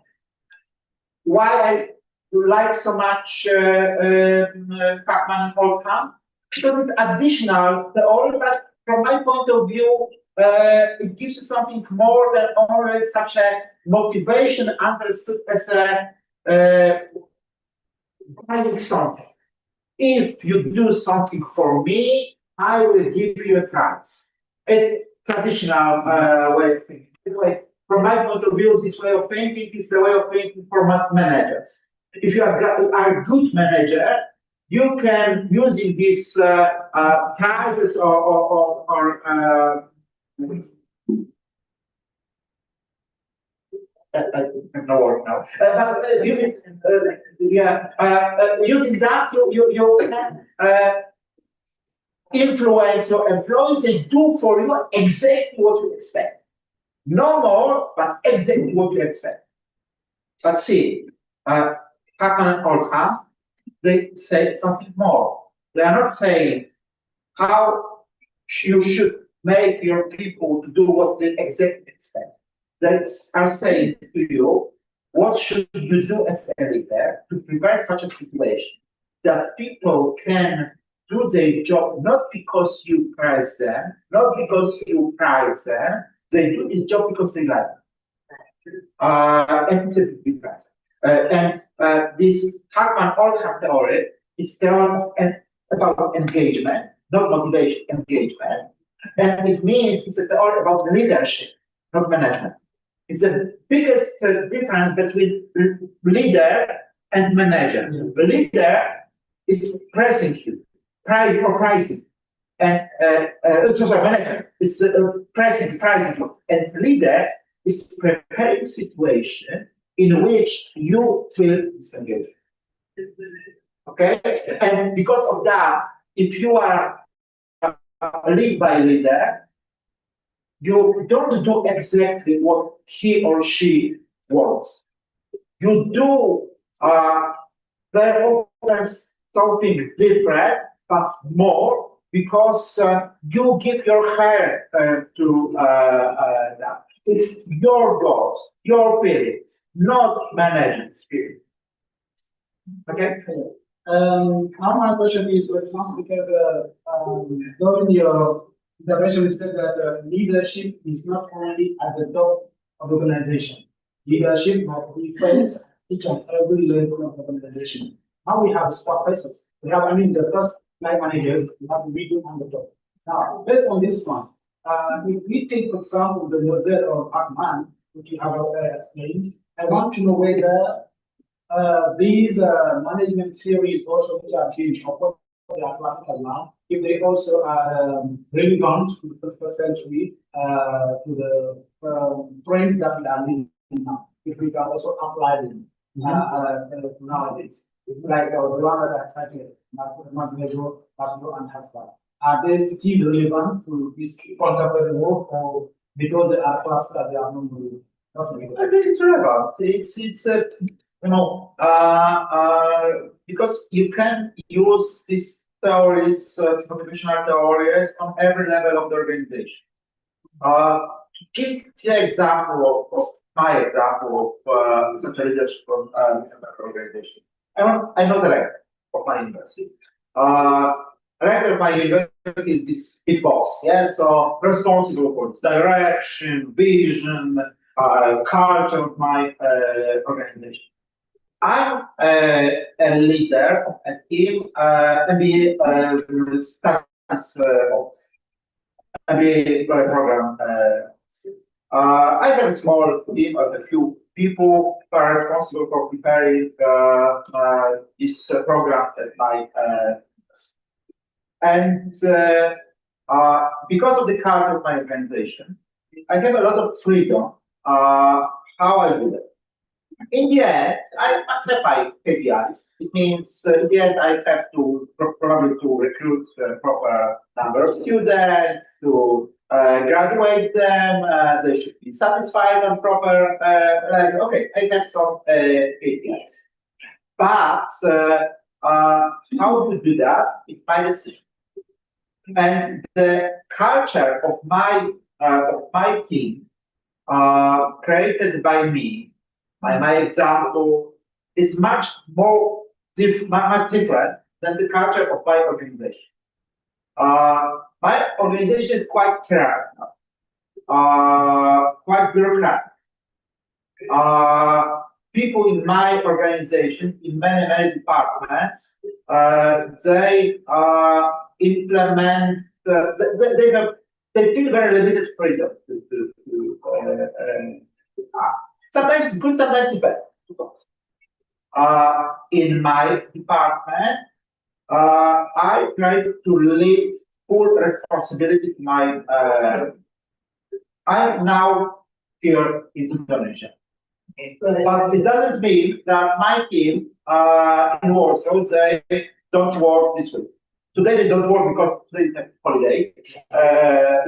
S7: Why I like so much Kahneman and Oldham? Because it's additional theory, but from my point of view, it gives you something more than only such a motivation understood as a buying something. If you do something for me, I will give you a prize. It's traditional way of thinking. Anyway, from my point of view, this way of thinking is the way of thinking for managers. If you are a good manager, you can, using these prizes or I have no word now. Using that, you can influence your employees. They do for you exactly what you expect. No more, but exactly what you expect. But see, Kahneman and Oldham, they say something more. They are not saying how you should make your people to do what they exactly expect. They are saying to you, what should you do as a leader to prevent such a situation that people can do their job not because you praise them, not because you prize them, they do this job because they like it. And it's a big difference. This Kahneman-Oldham theory is theory about engagement, not motivation, engagement. And it means it's a theory about leadership, not management. It's the biggest difference between leader and manager. The leader is praising you, pricing. and sorry, manager is president, and leader is preparing a situation in which you feel disengaged. Okay, and because of that, if you are lead by leader, you don't do exactly what he or she wants. You do very often something different, but more, because you give your hair to that. It's your goals, your feelings, not management spirit. Okay.
S10: Now my question is, for example, because during your intervention, you said that leadership is not only at the top of the organization. Leadership must be felt at each and every level of the organization. Now we have spot persons. We have, the first line managers, we have the middle and the top. Now, based on this one, if we take, for example, the model of Hartman, which you have explained, I want to know whether these management theories also which are changed, of what they are classical now, if they also are relevant to the 21st century, to the trends that we are living now, if we can also apply them nowadays. Like the one that I cited, Montenegro, and Hasbara. Are they still relevant to this contemporary work, or because they are classical, they are not relevant?
S7: I think it's relevant. It's because you can use these theories, motivational theories, on every level of the organization. Give the example of my example of such a leadership from organization. I'm not the rector of my university. Rector of my university is this big boss, yeah, so responsible for its direction, vision, culture of my organization. I'm a leader of a team, MBA studies office, MBA program. I have a small team of a few people who are responsible for preparing this program at my and because of the culture of my organization, I have a lot of freedom how I do that. In the end, I have my KPIs. It means in the end I have to probably to recruit a proper number of students, to graduate them. They should be satisfied on proper. Okay, I have some KPIs, but how to do that? It's my decision. And the culture of my team, created by me, by my example, is much different than the culture of my organization. My organization is quite hierarchical, quite bureaucratic. People in my organization, in many departments, they implement. They feel very limited freedom sometimes it's good, sometimes it's bad. In my department, I try to leave full responsibility to my. I'm now here in Indonesia, but it doesn't mean that my team in Warsaw they don't work this week. Today they don't work because today is a holiday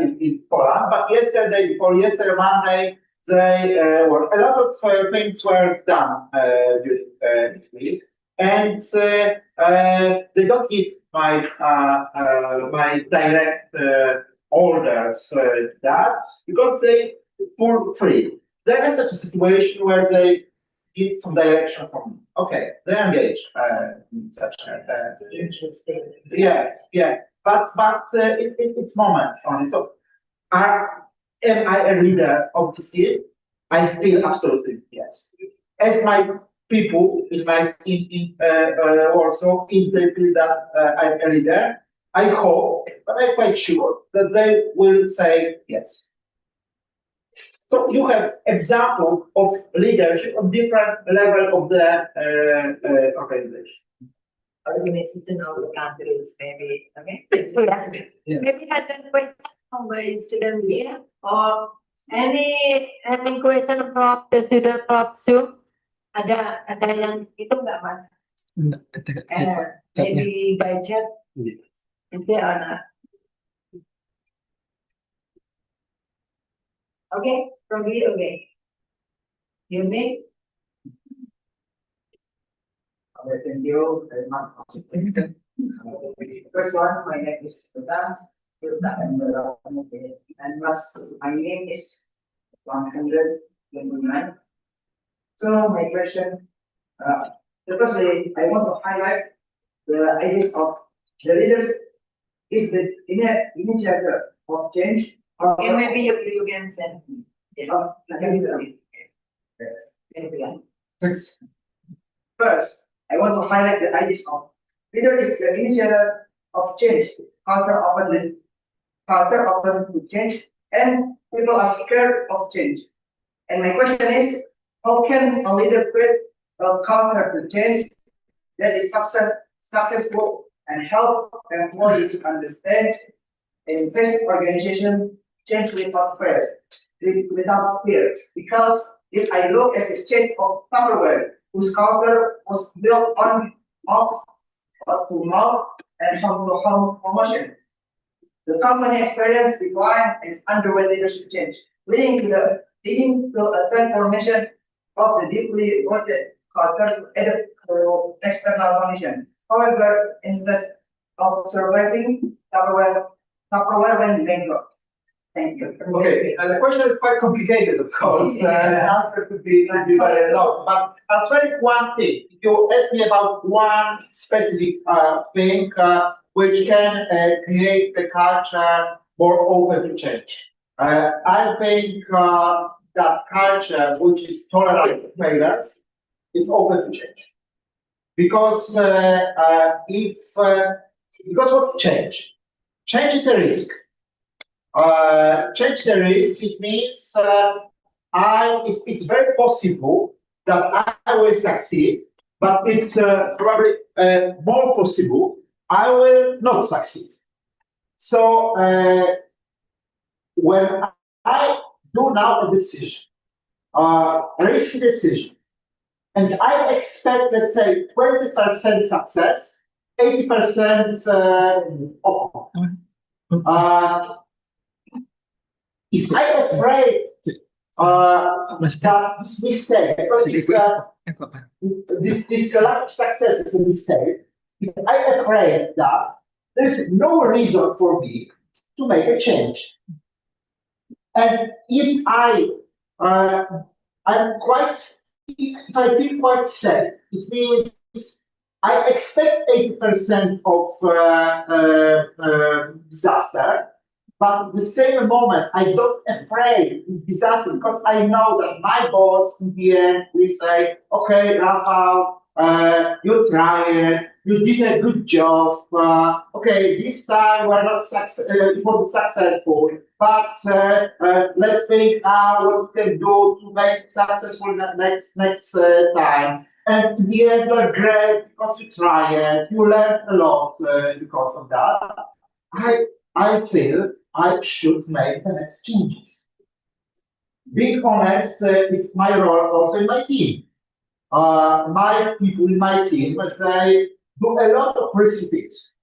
S7: in Poland. But yesterday, Monday, they work. A lot of things were done during this week, and they don't need my my direct orders that because they pull free. There is such a situation where they need some direction from me. Okay, they engage in such a situation. Yeah, but it's moments only. So, am I a leader of the team? I feel absolutely yes. As my people in my team in Warsaw, if they feel that I'm a leader, I hope, but I'm quite sure that they will say yes. So you have example of leadership on different level of the organization.
S8: organization of the countries, maybe, okay?
S10: Yeah.
S8: Maybe had a question from my students here, or any question from the student from Zoom? Ada yang itu nggak Mas? Maybe by chat, is there or not? Okay, from here, okay. You see?
S10: Okay, thank you very much. First one, my name is Sultan. And my name is 129. So my question, firstly, I want to highlight the ideas of the leaders is the initiator of change.
S8: Okay, maybe you can send. Yeah.
S10: First, I want to highlight the ideas of leader is the initiator of change. Culture open to change, and people are scared of change. And my question is, how can a leader create a culture to change that is successful and help employees understand and face organization change without fear? Because if I look at the case of Tupperware, whose culture was built on mouth and home promotion, the company experienced decline and underwent leadership change, leading to a transformation of the deeply rooted culture to adapt to external conditions. However, instead of surviving, Tupperware went bankrupt. Thank you.
S7: Okay, the question is quite complicated, of course. The answer could be very long. But I'll say one thing. If you ask me about one specific thing which can create the culture more open to change, I think that culture which is tolerant of failures is open to change. Because because what's change? Change is a risk. Change the risk, it means it's very possible that I will succeed, but it's probably more possible I will not succeed. So when I do now a decision, a risky decision, and I expect, let's say, 20% success, 80% if I'm afraid that this mistake, because it's, this lack of success is a mistake, if I'm afraid that there's no reason for me to make a change. And if if I feel quite safe, it means I expect 80% of disaster. But at the same moment, I don't afraid this disaster because I know that my boss in the end will say, okay, Rafał, you tried, you did a good job. Okay, this time we're not it wasn't successful, but let's think now what we can do to make it successful next time. And in the end, you're great because you tried, you learned a lot because of that. I feel I should make the next changes. Being honest is my role also in my team. My people in my team, they do a lot of risky things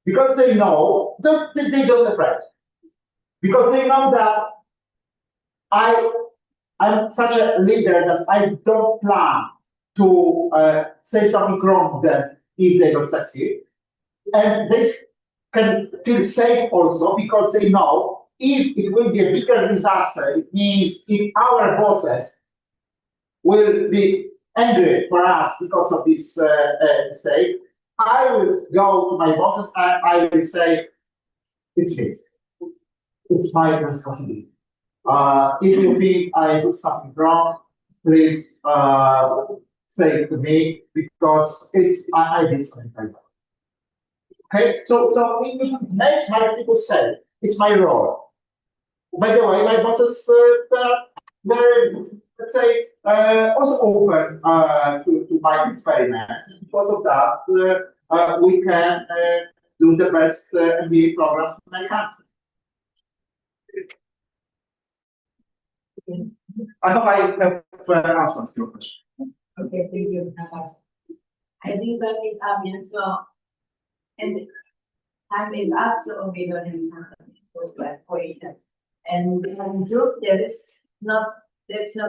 S7: because they know that they don't afraid. Because they know that I'm such a leader that I don't plan to say something wrong to them if they don't succeed. And they can feel safe also because they know if it will be a bigger disaster, it means if our bosses will be angry for us because of this mistake, I will go to my bosses and I will say, it's me. It's my responsibility. If you think I did something wrong, please say it to me because I did something wrong. Okay, so it makes my people say it's my role. By the way, my bosses very, let's say, also open to my experiment. Because of that, we can do the best MBA program in my country. I hope I have answered your question.
S8: Okay, thank you. I think that is obvious, so, and time is up, so we don't have time for it. And in group, there's no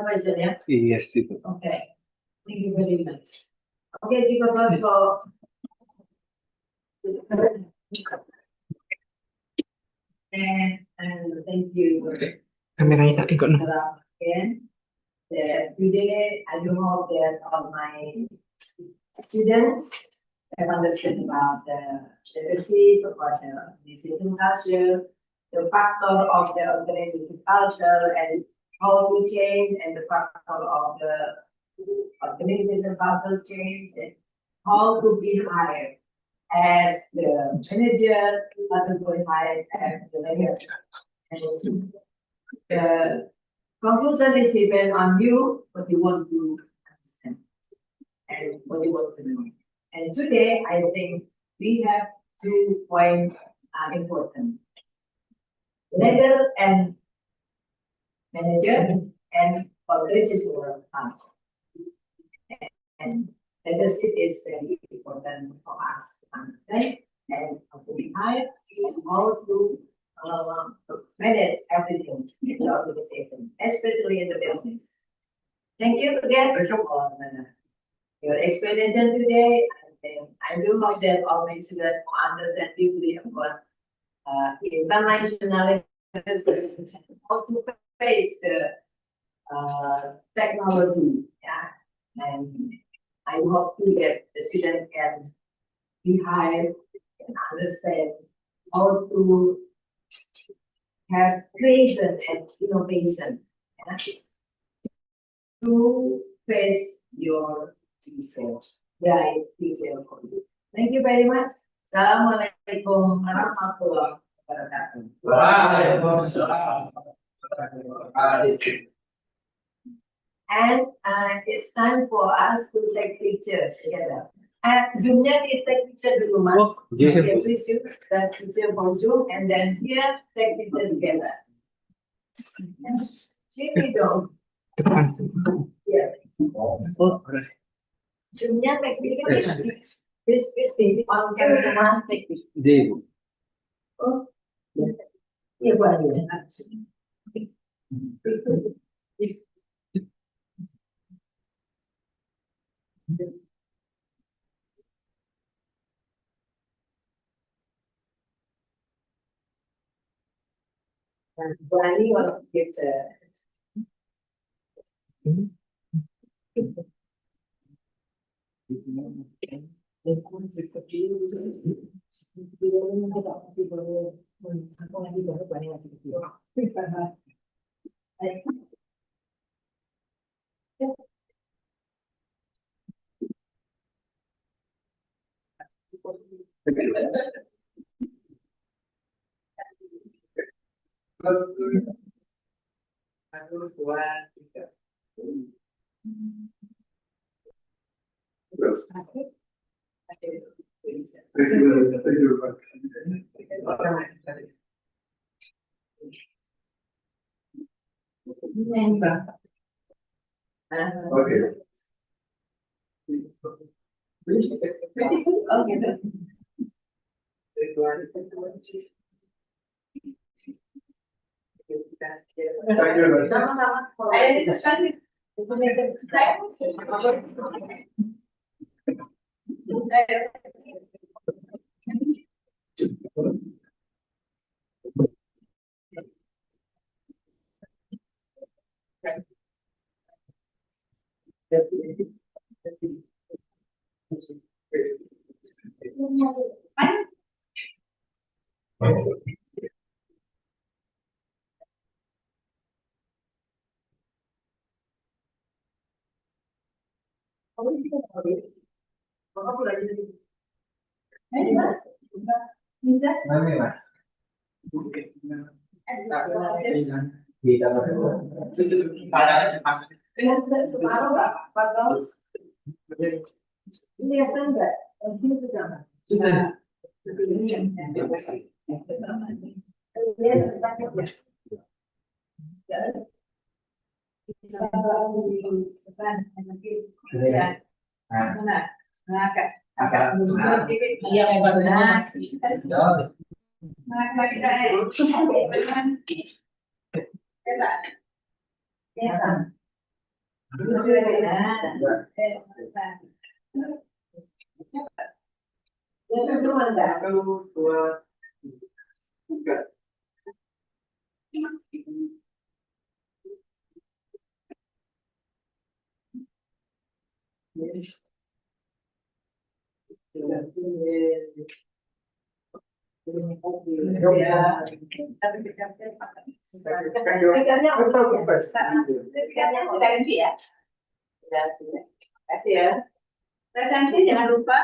S8: question, yeah?
S6: Yes, Ibu.
S8: Okay, thank you very much. Okay, we go back for. And thank you.
S5: Kameranya tak ikut no.
S8: Again, today I do hope that all my students have understood about the legacy, about the organization culture, the factor of the organization culture, and how to change, and the factor of the organization culture change, and how to be hired as the manager, how to be hired as the manager. And the conclusion is depend on you, what you want to understand and what you want to know. And today, I think we have 2 points important. Leader and manager and organizational culture. And leadership is very important for us to understand and how to be hired and how to manage everything in the organization, especially in the business. Thank you again for your explanation today. And I do hope that all my students will understand deeply about international how to face the technology. Yeah, and I hope to get the student can be hired and understand how to have creation and innovation, yeah, to face your future, bright future for you. Thank you very much. Assalamualaikum warahmatullahi wabarakatuh. And it's time for us to take pictures together. Zoom-nya kita take picture dulu, Mas.
S6: Oh, yes,
S8: Okay, please use the picture for Zoom, and then here take picture together. Sini dong.
S5: Depan.
S8: Here.
S5: Oh,
S8: Zoom-nya take picture. Please TV on cam semua take picture.
S6: J, Ibu.
S8: Oh, iya Bu Adi. And Bu Ani want to give the
S7: Okay.
S8: Okay. Sama-sama. Ini sesuatu Kelihatan nggak? Sini juga.
S6: Sudah.
S2: Retensi jangan lupa.